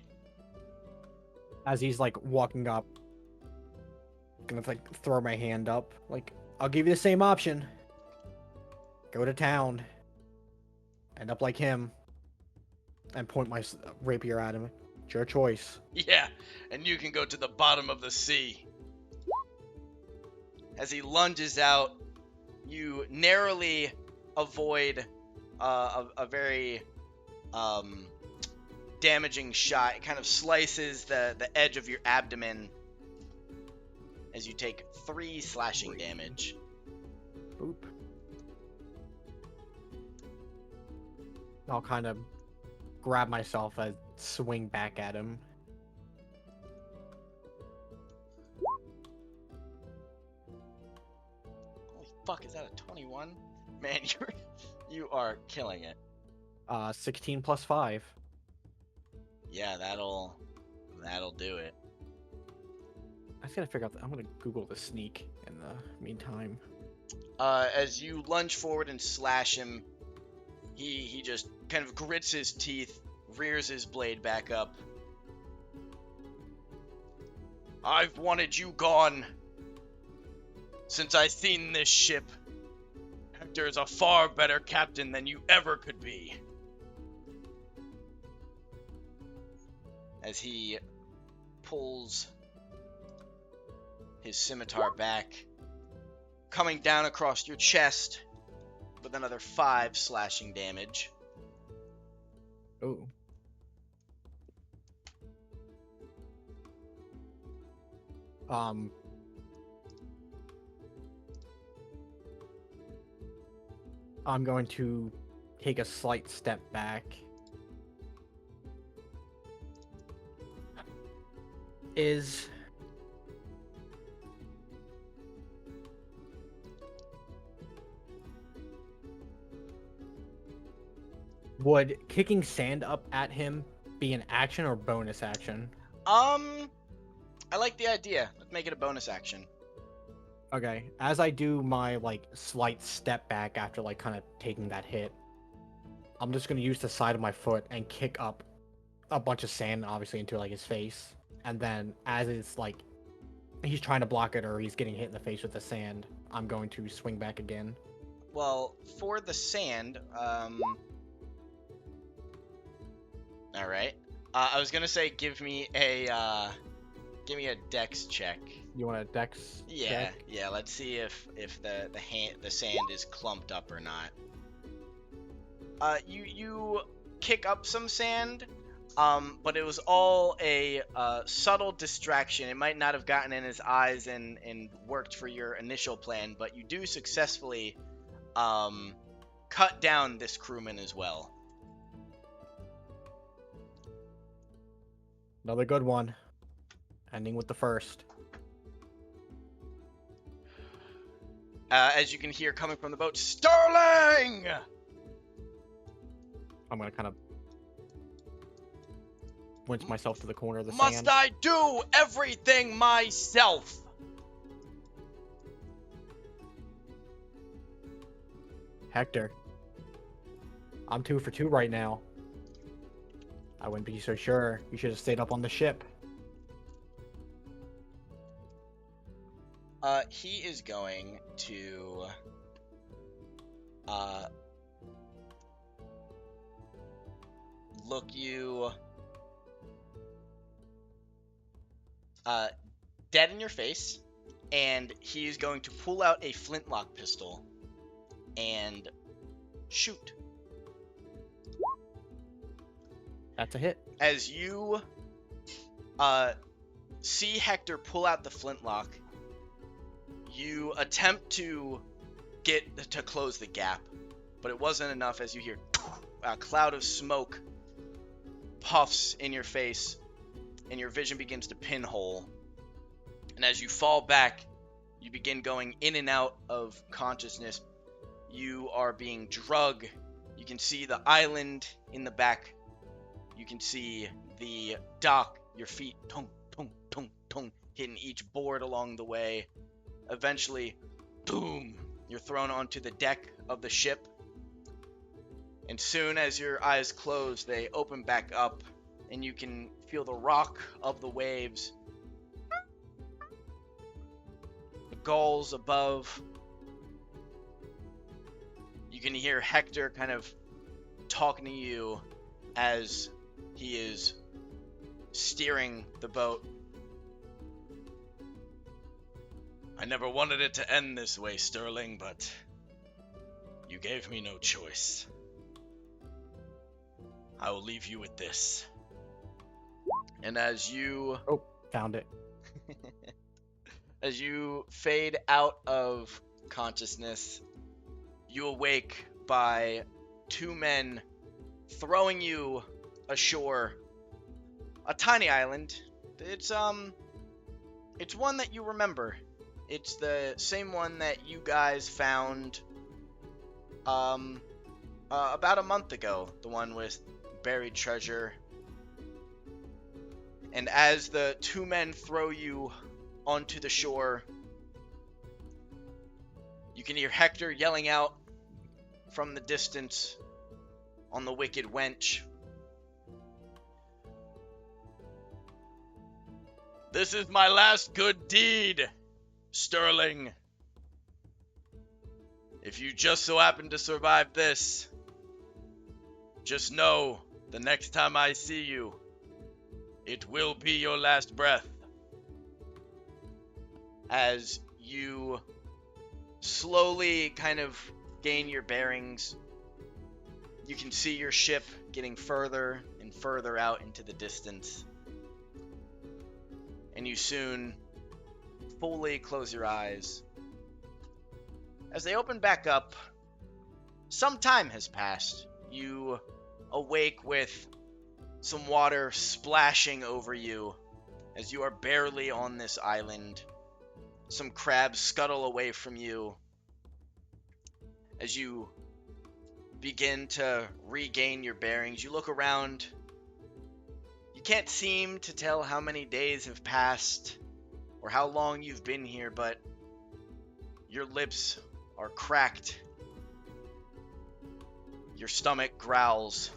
Speaker 2: As he's like walking up, gonna like throw my hand up, like, I'll give you the same option. Go to town, end up like him, and point my rapier at him. It's your choice.
Speaker 1: Yeah, and you can go to the bottom of the sea. As he lunges out, you narrowly avoid a very damaging shot. It kind of slices the edge of your abdomen as you take 3 slashing damage.
Speaker 2: Boop. I'll kind of grab myself and swing back at him.
Speaker 1: Holy fuck, is that a 21? Man, you are killing it.
Speaker 2: 16 plus 5.
Speaker 1: Yeah, that'll do it.
Speaker 2: just gotta figure out. I'm gonna Google the sneak in the meantime.
Speaker 1: As you lunge forward and slash him, he just kind of grits his teeth, rears his blade back up. I've wanted you gone since I seen this ship. Hector is a far better captain than you ever could be. As he pulls his scimitar back, coming down across your chest with another 5 slashing damage.
Speaker 2: Oh. I'm going to take a slight step back. Would kicking sand up at him be an action or bonus action?
Speaker 1: I like the idea. Let's make it a bonus action.
Speaker 2: Okay, as I do my like slight step back after like kind of taking that hit, I'm just gonna use the side of my foot and kick up a bunch of sand, obviously into like his face, and then as it's like he's trying to block it or he's getting hit in the face with the sand, I'm going to swing back again.
Speaker 1: Well, for the sand, all right. I was gonna say give me a dex check.
Speaker 2: You want a dex?
Speaker 1: Yeah,
Speaker 2: check?
Speaker 1: yeah. Let's see if the sand is clumped up or not. You kick up some sand, but it was all a subtle distraction. It might not have gotten in his eyes and worked for your initial plan, but you do successfully cut down this crewman as well.
Speaker 2: Another good one. Ending with the first.
Speaker 1: As you can hear coming from the boat, Starling!
Speaker 2: I'm gonna kind of winch myself to the corner of the
Speaker 1: Must
Speaker 2: sand.
Speaker 1: I do everything myself?
Speaker 2: Hector, I'm 2 for 2 right now. I wouldn't be so sure. You should have stayed up on the ship.
Speaker 1: He is going to look you dead in your face, and he's going to pull out a flintlock pistol and shoot.
Speaker 2: That's a hit.
Speaker 1: As you see Hector pull out the flintlock, you attempt to get to close the gap, but it wasn't enough. As you hear a cloud of smoke puffs in your face, and your vision begins to pinhole. And as you fall back, you begin going in and out of consciousness. You are being drugged. You can see the island in the back. You can see the dock, your feet, tung, tung, tung, tung, hitting each board along the way. Eventually, boom, you're thrown onto the deck of the ship. And soon as your eyes close, they open back up, and you can feel the rock of the waves. The gulls above. You can hear Hector kind of talking to you as he is steering the boat. I never wanted it to end this way, Starling, but you gave me no choice. I will leave you with this. And as you...
Speaker 2: Oh, found it.
Speaker 1: As you fade out of consciousness, you awake by 2 men throwing you ashore. A tiny island. It's one that you remember. It's the same one that you guys found about a month ago. The one with buried treasure. And as the 2 men throw you onto the shore. You can hear Hector yelling out from the distance on the wicked wench. This is my last good deed, Starling. If you just so happen to survive this, just know the next time I see you, it will be your last breath. As you slowly kind of gain your bearings, you can see your ship getting further and further out into the distance. And you soon fully close your eyes. As they open back up, some time has passed. You awake with some water splashing over you as you are barely on this island. Some crabs scuttle away from you as you begin to regain your bearings. You look around. You can't seem to tell how many days have passed or how long you've been here, but your lips are cracked. Your stomach growls.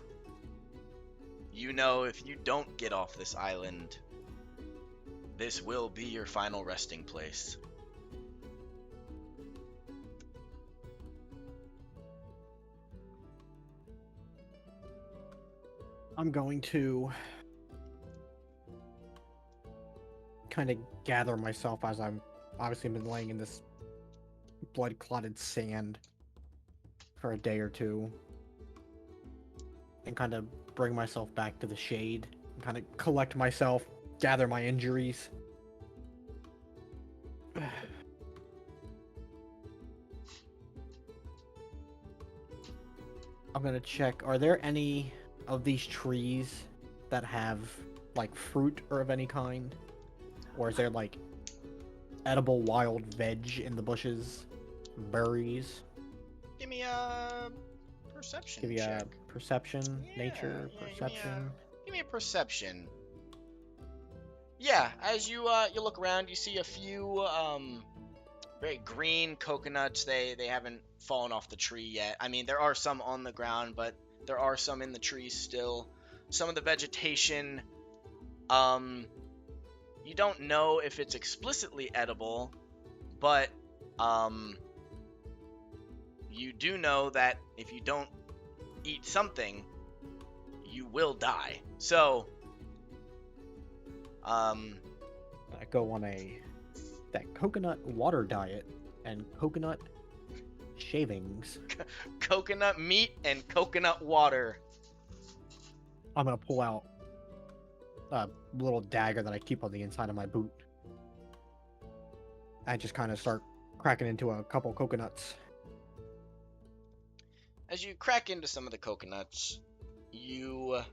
Speaker 1: You know if you don't get off this island, this will be your final resting place.
Speaker 2: I'm going to kind of gather myself as I'm obviously been laying in this blood-clotted sand for a day or two, and kind of bring myself back to the shade, and kind of collect myself, gather my injuries. I'm gonna check, are there any of these trees that have like fruit or of any kind? Or is there like edible wild veg in the bushes? Berries?
Speaker 1: Give me a perception
Speaker 2: Give you
Speaker 1: check.
Speaker 2: a perception,
Speaker 1: Yeah,
Speaker 2: nature,
Speaker 1: yeah,
Speaker 2: perception.
Speaker 1: Give me a perception. Yeah, as you look around, you see a few very green coconuts. They haven't fallen off the tree yet. I mean, there are some on the ground, but there are some in the trees still. Some of the vegetation, you don't know if it's explicitly edible, but you do know that if you don't eat something, you will die. So,
Speaker 2: I go on that coconut water diet and coconut shavings.
Speaker 1: coconut meat and coconut water.
Speaker 2: I'm gonna pull out a little dagger that I keep on the inside of my boot. I just kind of start cracking into a couple coconuts.
Speaker 1: As you crack into some of the coconuts, you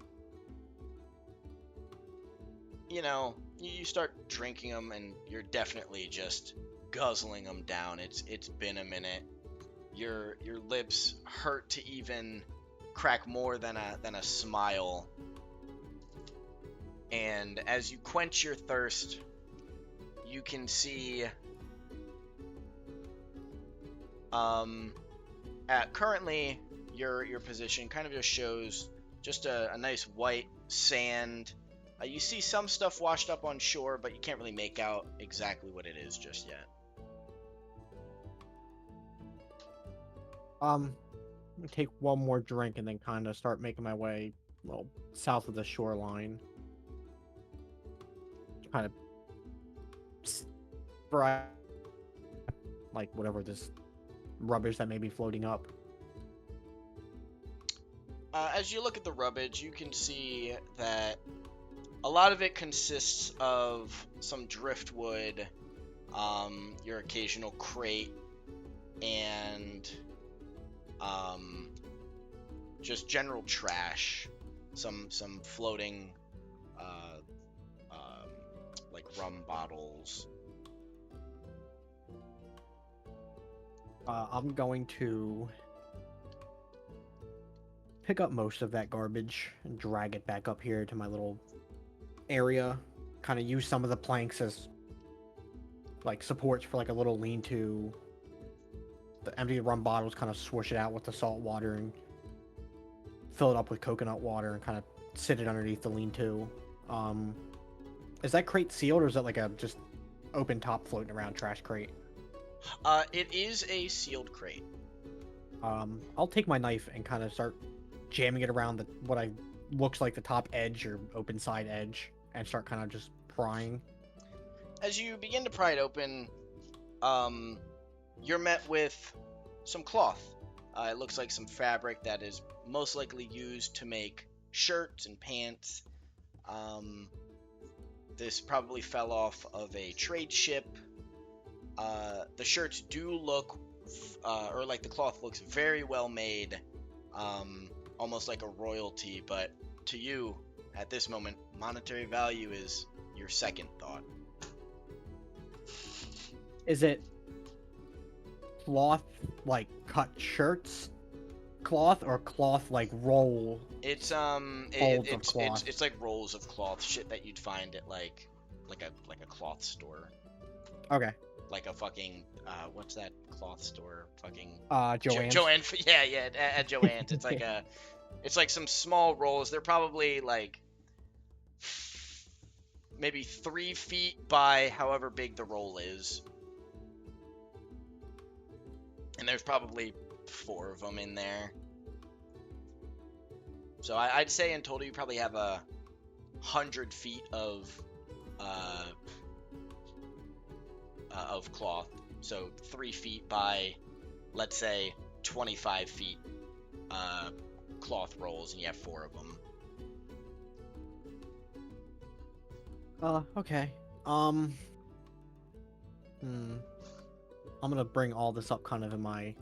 Speaker 1: start drinking them, and you're definitely just guzzling them down. It's been a minute. Your lips hurt to even crack more than a smile. And as you quench your thirst, you can see currently your position kind of just shows just a nice white sand. You see some stuff washed up on shore, but you can't really make out exactly what it is just yet.
Speaker 2: Take one more drink and then kind of start making my way, well, south of the shoreline. Kind of fry like whatever this rubbish that may be floating up.
Speaker 1: As you look at the rubbish, you can see that a lot of it consists of some driftwood, your occasional crate, and just general trash. Some floating, like rum bottles.
Speaker 2: I'm going to pick up most of that garbage and drag it back up here to my little area. Kind of use some of the planks as like supports for like a little lean-to. The empty rum bottles, kind of swish it out with the salt water and fill it up with coconut water and kind of sit it underneath the lean-to. Is that crate sealed, or is that like a just open top floating around trash crate?
Speaker 1: It is a sealed crate.
Speaker 2: I'll take my knife and kind of start jamming it around what I looks like the top edge or open side edge, and start kind of just prying.
Speaker 1: As you begin to pry it open, you're met with some cloth. It looks like some fabric that is most likely used to make shirts and pants. This probably fell off of a trade ship. The shirts do look, or like the cloth looks very well made, almost like a royalty, but to you, at this moment, monetary value is your second thought.
Speaker 2: Is it cloth like cut shirts cloth, or cloth like roll?
Speaker 1: It's it's like rolls of cloth, shit that you'd find at like a cloth store.
Speaker 2: Okay.
Speaker 1: Like a fucking what's that cloth store? Fucking
Speaker 2: Joanne's.
Speaker 1: Yeah, at Joanne's. It's like some small rolls. They're probably like maybe 3 feet by however big the roll is. And there's probably 4 of them in there. So I'd say in total you probably have 100 feet of cloth. So 3 feet by, let's say, 25 feet cloth rolls, and you have 4 of them.
Speaker 2: Okay. I'm gonna bring all this up kind of in my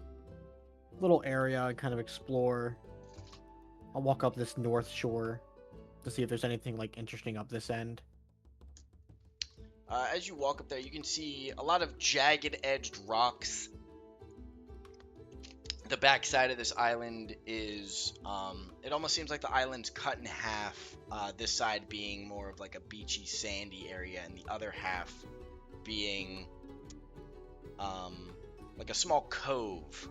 Speaker 2: little area and kind of explore. I'll walk up this north shore to see if there's anything like interesting up this end.
Speaker 1: As you walk up there, you can see a lot of jagged-edged rocks. The backside of this island is, it almost seems like the island's cut in half, this side being more of like a beachy, sandy area, and the other half being like a small cove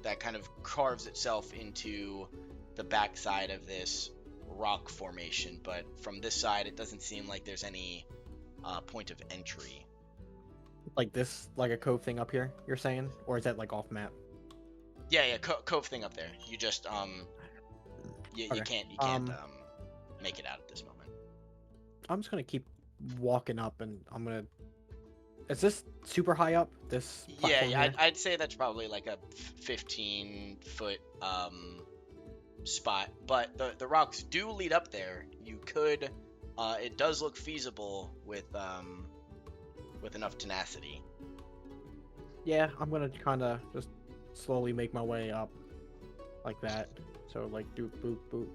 Speaker 1: that kind of carves itself into the backside of this rock formation. But from this side, it doesn't seem like there's any point of entry.
Speaker 2: Like this, like a cove thing up here, you're saying? Or is that like off map?
Speaker 1: Yeah, cove thing up there. You just you can't make it out at this moment.
Speaker 2: I'm just gonna keep walking up, and I'm gonna. Is this super high up? This platform
Speaker 1: yeah,
Speaker 2: here?
Speaker 1: I'd say that's probably like a 15-foot spot, but the rocks do lead up there. You could, it does look feasible with enough tenacity.
Speaker 2: Yeah, I'm gonna kind of just slowly make my way up, like that. So like doop boop boop.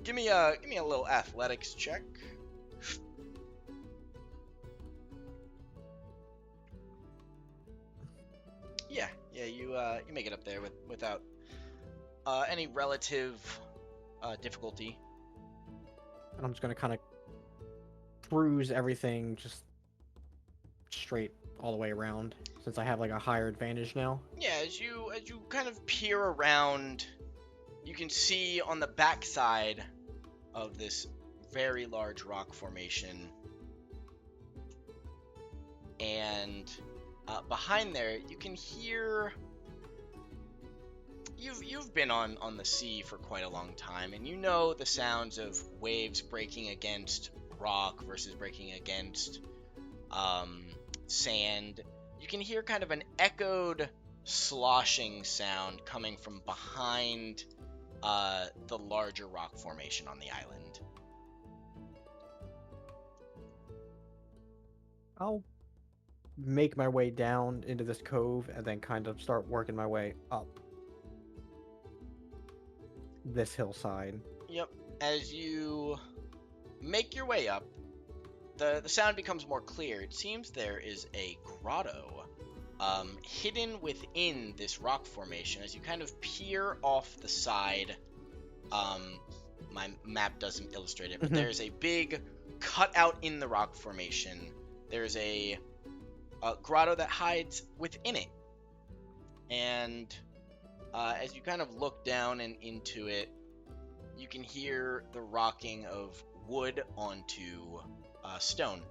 Speaker 1: Give me a little athletics check. Yeah, you make it up there without any relative difficulty.
Speaker 2: And I'm just gonna kind of cruise everything just straight all the way around, since I have like a higher advantage now.
Speaker 1: Yeah, as you kind of peer around, you can see on the backside of this very large rock formation, and behind there you can hear. You've been on the sea for quite a long time, and you know the sounds of waves breaking against rock versus breaking against sand. You can hear kind of an echoed sloshing sound coming from behind the larger rock formation on the island.
Speaker 2: I'll make my way down into this cove and then kind of start working my way up this hillside.
Speaker 1: Yep. As you make your way up, the sound becomes more clear. It seems there is a grotto hidden within this rock formation. As you kind of peer off the side, my map doesn't illustrate it, but there's a big cutout in the rock formation. There's a grotto that hides within it. And as you kind of look down and into it, you can hear the rocking of wood onto stone.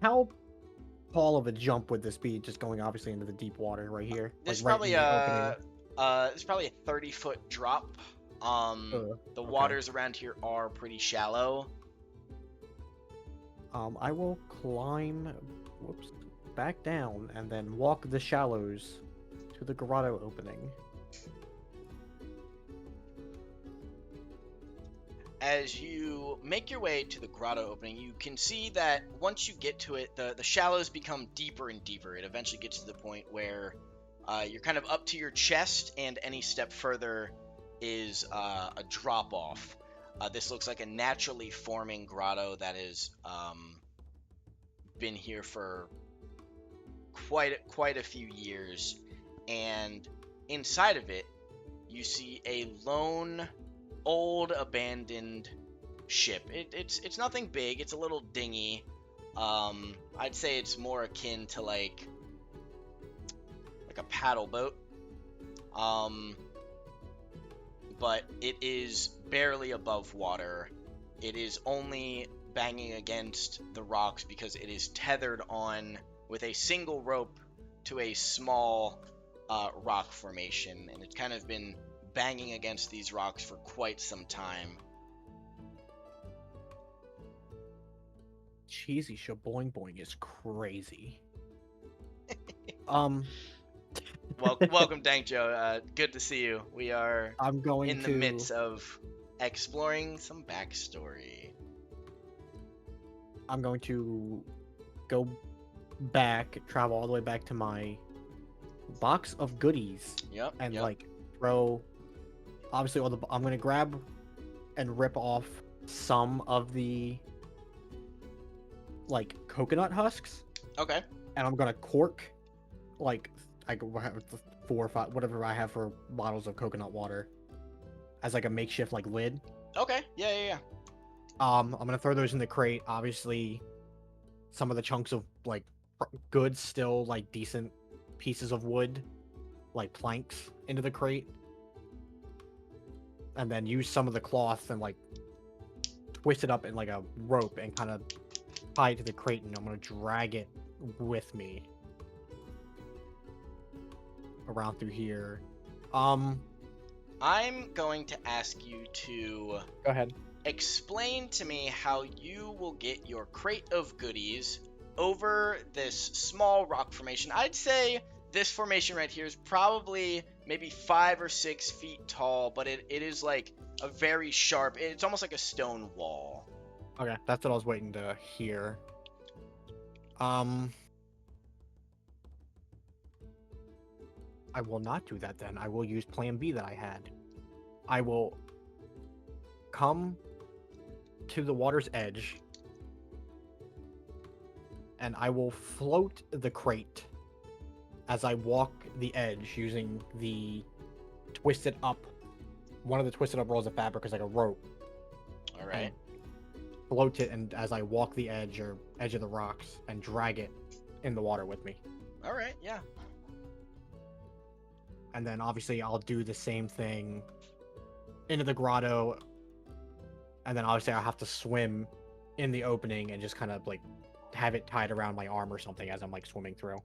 Speaker 2: How tall of a jump would this be? Just going obviously into the deep water right here,
Speaker 1: This is
Speaker 2: like right
Speaker 1: probably
Speaker 2: in the opening.
Speaker 1: it's probably a 30-foot drop. The
Speaker 2: Okay.
Speaker 1: waters around here are pretty shallow.
Speaker 2: I will climb, back down and then walk the shallows to the grotto opening.
Speaker 1: As you make your way to the grotto opening, you can see that once you get to it, the shallows become deeper and deeper. It eventually gets to the point where you're kind of up to your chest, and any step further is a drop off. This looks like a naturally forming grotto that has been here for quite a few years, and inside of it, you see a lone, old, abandoned ship. It's nothing big. It's a little dinghy. I'd say it's more akin to like a paddle boat. But it is barely above water. It is only banging against the rocks because it is tethered on with a single rope to a small rock formation, and it's kind of been banging against these rocks for quite some time.
Speaker 2: Cheesy shaboing boing is crazy.
Speaker 1: Welcome, Dank Joe. Good to see you. We are
Speaker 2: I'm going
Speaker 1: in the midst of exploring some backstory.
Speaker 2: I'm going to go back, travel all the way back to my box of goodies,
Speaker 1: Yep.
Speaker 2: and
Speaker 1: yep.
Speaker 2: like throw. Obviously, I'm gonna grab and rip off some of the like coconut husks,
Speaker 1: Okay.
Speaker 2: and I'm gonna cork like I have 4 or 5, whatever I have for bottles of coconut water, as like a makeshift like lid.
Speaker 1: Okay. Yeah.
Speaker 2: I'm gonna throw those in the crate. Obviously, some of the chunks of like good, still like decent pieces of wood, like planks, into the crate, and then use some of the cloth and like twist it up in like a rope and kind of tie it to the crate, and I'm gonna drag it with me around through here.
Speaker 1: I'm going to ask you to
Speaker 2: Go ahead.
Speaker 1: explain to me how you will get your crate of goodies over this small rock formation. I'd say this formation right here is probably maybe 5 or 6 feet tall, but it is like a very sharp, it's almost like a stone wall.
Speaker 2: Okay, that's what I was waiting to hear. I will not do that then. I will use plan B that I had. I will come to the water's edge, and I will float the crate as I walk the edge using the twisted up. One of the twisted up rolls of fabric is like a rope.
Speaker 1: All right.
Speaker 2: Float it, and as I walk the edge or edge of the rocks, and drag it in the water with me.
Speaker 1: All right. Yeah.
Speaker 2: And then obviously I'll do the same thing into the grotto, and then obviously I'll have to swim in the opening and just kind of like have it tied around my arm or something as I'm like swimming through.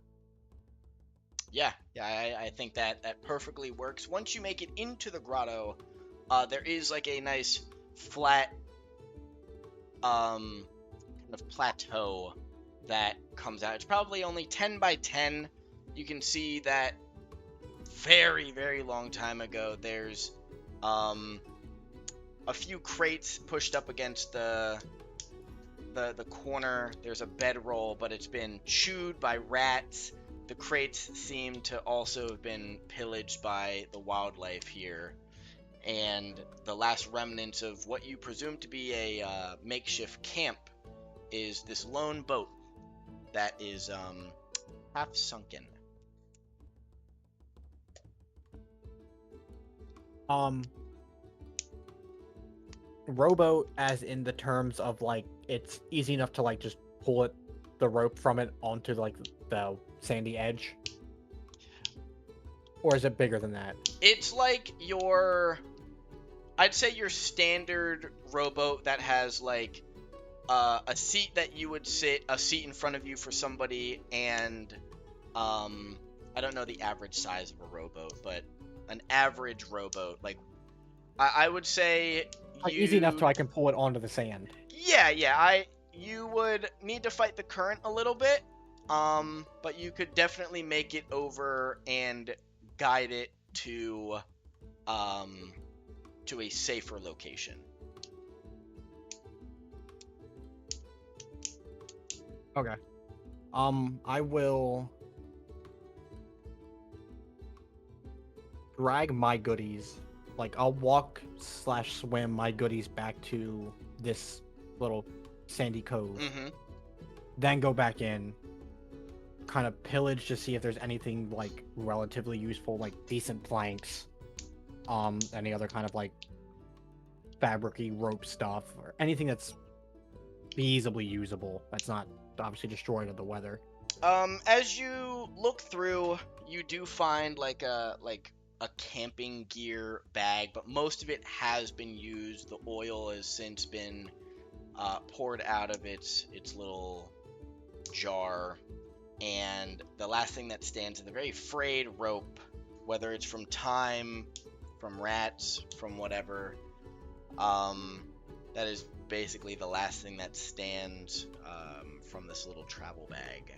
Speaker 1: Yeah, I think that perfectly works. Once you make it into the grotto, there is like a nice flat kind of plateau that comes out. It's probably only 10 by 10. You can see that very, very long time ago, there's a few crates pushed up against the corner. There's a bedroll, but it's been chewed by rats. The crates seem to also have been pillaged by the wildlife here. And the last remnants of what you presume to be a makeshift camp is this lone boat that is half sunken.
Speaker 2: rowboat as in the terms of like it's easy enough to like just pull it, the rope from it onto like the sandy edge, or is it bigger than that?
Speaker 1: It's like I'd say your standard rowboat that has like a seat that you would sit, a seat in front of you for somebody, and I don't know the average size of a rowboat, but an average rowboat, like I would say
Speaker 2: Like easy enough to I can pull it onto the sand.
Speaker 1: Yeah, you would need to fight the current a little bit, but you could definitely make it over and guide it to a safer location.
Speaker 2: Okay. I will drag my goodies. Like, I'll walk/swim my goodies back to this little sandy cove.
Speaker 1: Mm-hmm.
Speaker 2: Then go back in, kind of pillage to see if there's anything, like, relatively useful, like decent planks. Any other kind of, like, fabric-y rope stuff, or anything that's feasibly usable. That's not obviously destroyed of the weather.
Speaker 1: As you look through, you do find like a camping gear bag, but most of it has been used. The oil has since been poured out of its little jar, and the last thing that stands is a very frayed rope, whether it's from time, from rats, from whatever. That is basically the last thing that stands from this little travel bag.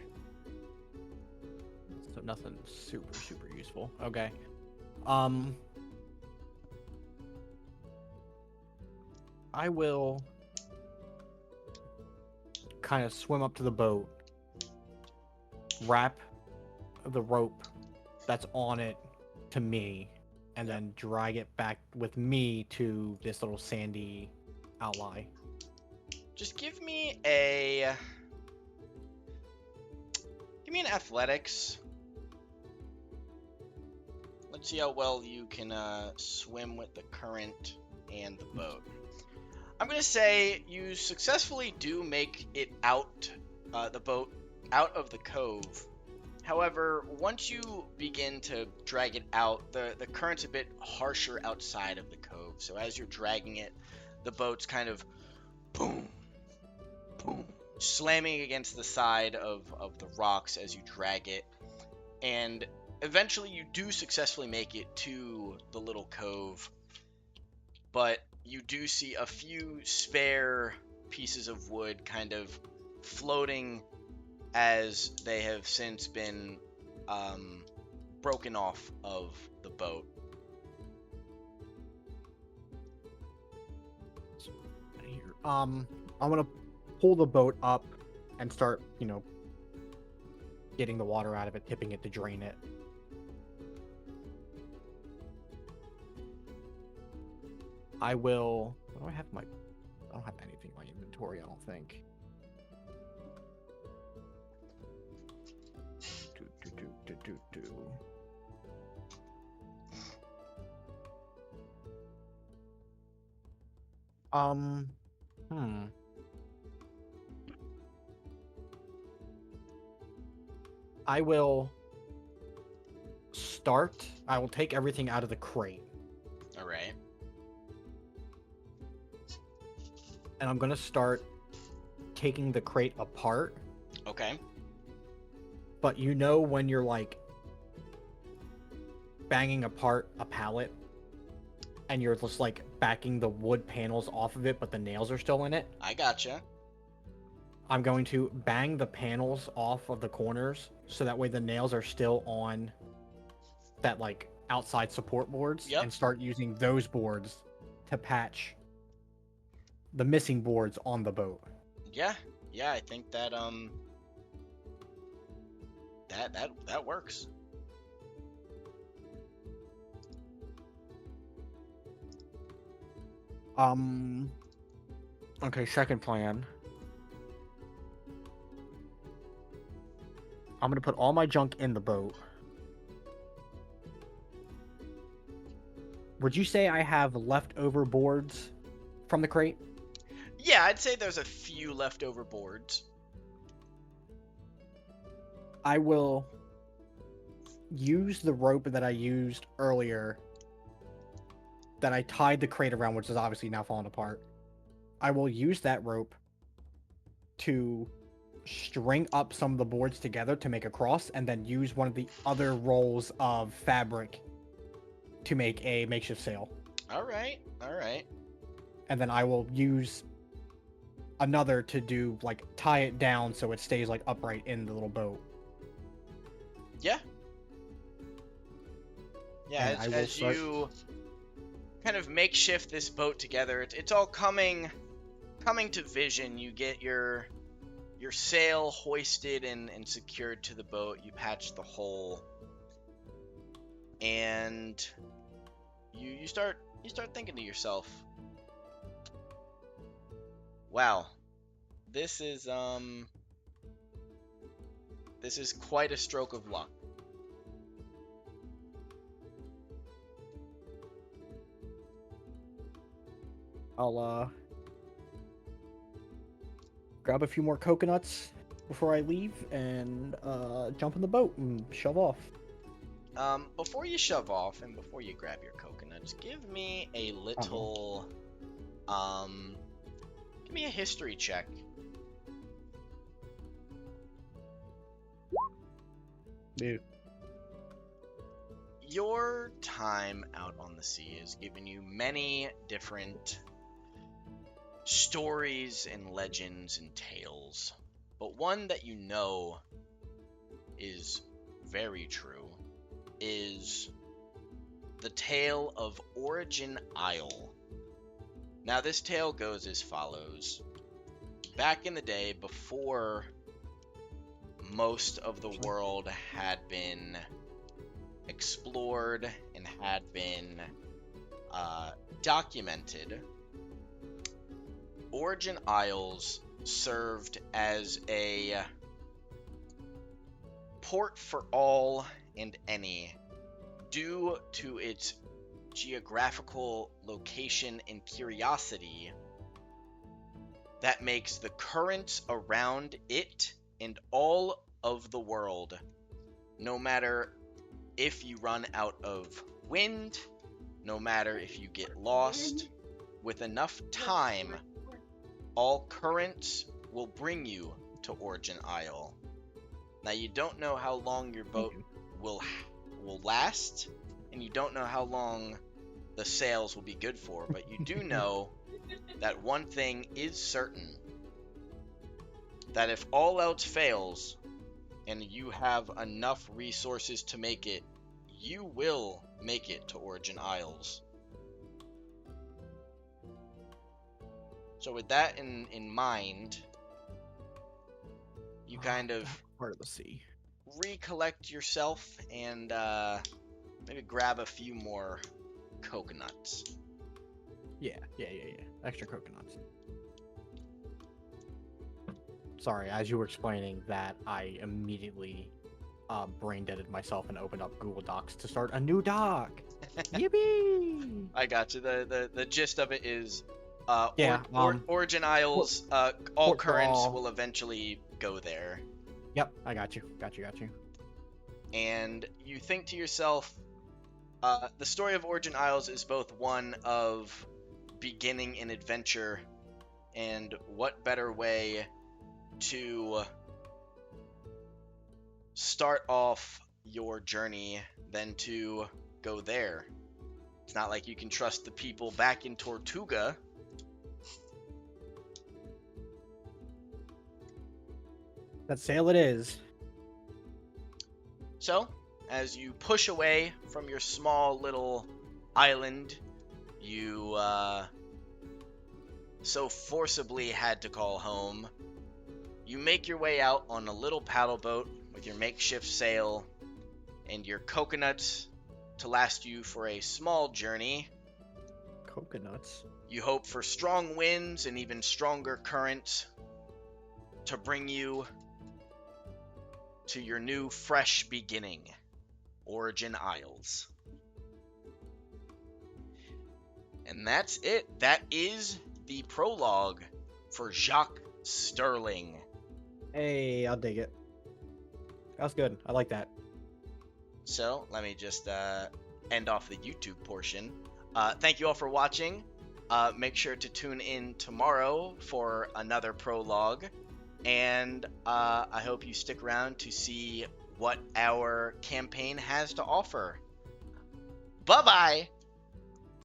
Speaker 2: So nothing super useful. Okay. I will kind of swim up to the boat, wrap the rope that's on it to me, and then drag it back with me to this little sandy outlie.
Speaker 1: Just give me an athletics. Let's see how well you can swim with the current and the boat. I'm gonna say you successfully do make it out, the boat out of the cove. However, once you begin to drag it out, the current's a bit harsher outside of the cove. So as you're dragging it, the boat's kind of boom, boom, slamming against the side of the rocks as you drag it. And eventually you do successfully make it to the little cove, but you do see a few spare pieces of wood kind of floating as they have since been broken off of the boat.
Speaker 2: I'm gonna pull the boat up and start, getting the water out of it, tipping it to drain it. I will. What do I have in my? I don't have anything in my inventory. I don't think. I will start. I will take everything out of the crate.
Speaker 1: All right.
Speaker 2: And I'm gonna start taking the crate apart.
Speaker 1: Okay.
Speaker 2: But when you're like banging apart a pallet and you're just like backing the wood panels off of it, but the nails are still in it.
Speaker 1: I gotcha.
Speaker 2: I'm going to bang the panels off of the corners so that way the nails are still on that like outside support boards.
Speaker 1: Yep.
Speaker 2: And start using those boards to patch the missing boards on the boat.
Speaker 1: Yeah, I think that that works.
Speaker 2: Okay, second plan. I'm gonna put all my junk in the boat. Would you say I have leftover boards from the crate?
Speaker 1: Yeah, I'd say there's a few leftover boards.
Speaker 2: I will use the rope that I used earlier that I tied the crate around, which is obviously now falling apart. I will use that rope to string up some of the boards together to make a cross, and then use one of the other rolls of fabric to make a makeshift sail.
Speaker 1: All right.
Speaker 2: And then I will use another to do, like, tie it down so it stays, like, upright in the little boat.
Speaker 1: Yeah. Yeah,
Speaker 2: And
Speaker 1: as you kind of makeshift this boat together, it's all coming to vision. You get your sail hoisted and secured to the boat. You patch the hole, and you start thinking to yourself, wow, this is quite a stroke of luck.
Speaker 2: I'll grab a few more coconuts before I leave and jump in the boat and shove off.
Speaker 1: Before you shove off and before you grab your coconuts, give me a little give me a history check.
Speaker 2: Dude.
Speaker 1: Your time out on the sea has given you many different stories and legends and tales, but one that you know is very true is the tale of Origin Isle. Now, this tale goes as follows. Back in the day, before most of the world had been explored and had been documented, Origin Isles served as a port for all and any due to its geographical location and curiosity that makes the currents around it and all of the world, no matter if you run out of wind, no matter if you get lost, with enough time, all currents will bring you to Origin Isle. Now, you don't know how long your boat will last, and you don't know how long the sails will be good for, but you do know that one thing is certain, that if all else fails and you have enough resources to make it, you will make it to Origin Isles. So with that in mind, you kind of
Speaker 2: part of the sea.
Speaker 1: recollect yourself and maybe grab a few more coconuts.
Speaker 2: Yeah. Extra coconuts. Sorry, as you were explaining that, I immediately brain deaded myself and opened up Google Docs to start a new doc. Yippee!
Speaker 1: I got you. The gist of it is, Origin Isles, all currents will eventually go there.
Speaker 2: Yep, I got you.
Speaker 1: And you think to yourself, the story of Origin Isles is both one of beginning an adventure, and what better way to start off your journey than to go there. It's not like you can trust the people back in Tortuga.
Speaker 2: That sail it is.
Speaker 1: So, as you push away from your small little island, you so forcibly had to call home, you make your way out on a little paddle boat with your makeshift sail and your coconuts to last you for a small journey.
Speaker 2: Coconuts?
Speaker 1: You hope for strong winds and even stronger currents to bring you to your new fresh beginning, Origin Isles. And that's it. That is the prologue for Jacque Starling.
Speaker 2: Hey, I'll dig it. That's good. I like that.
Speaker 1: So let me just end off the YouTube portion. Thank you all for watching. Make sure to tune in tomorrow for another prologue. And I hope you stick around to see what our campaign has to offer. Bye-bye!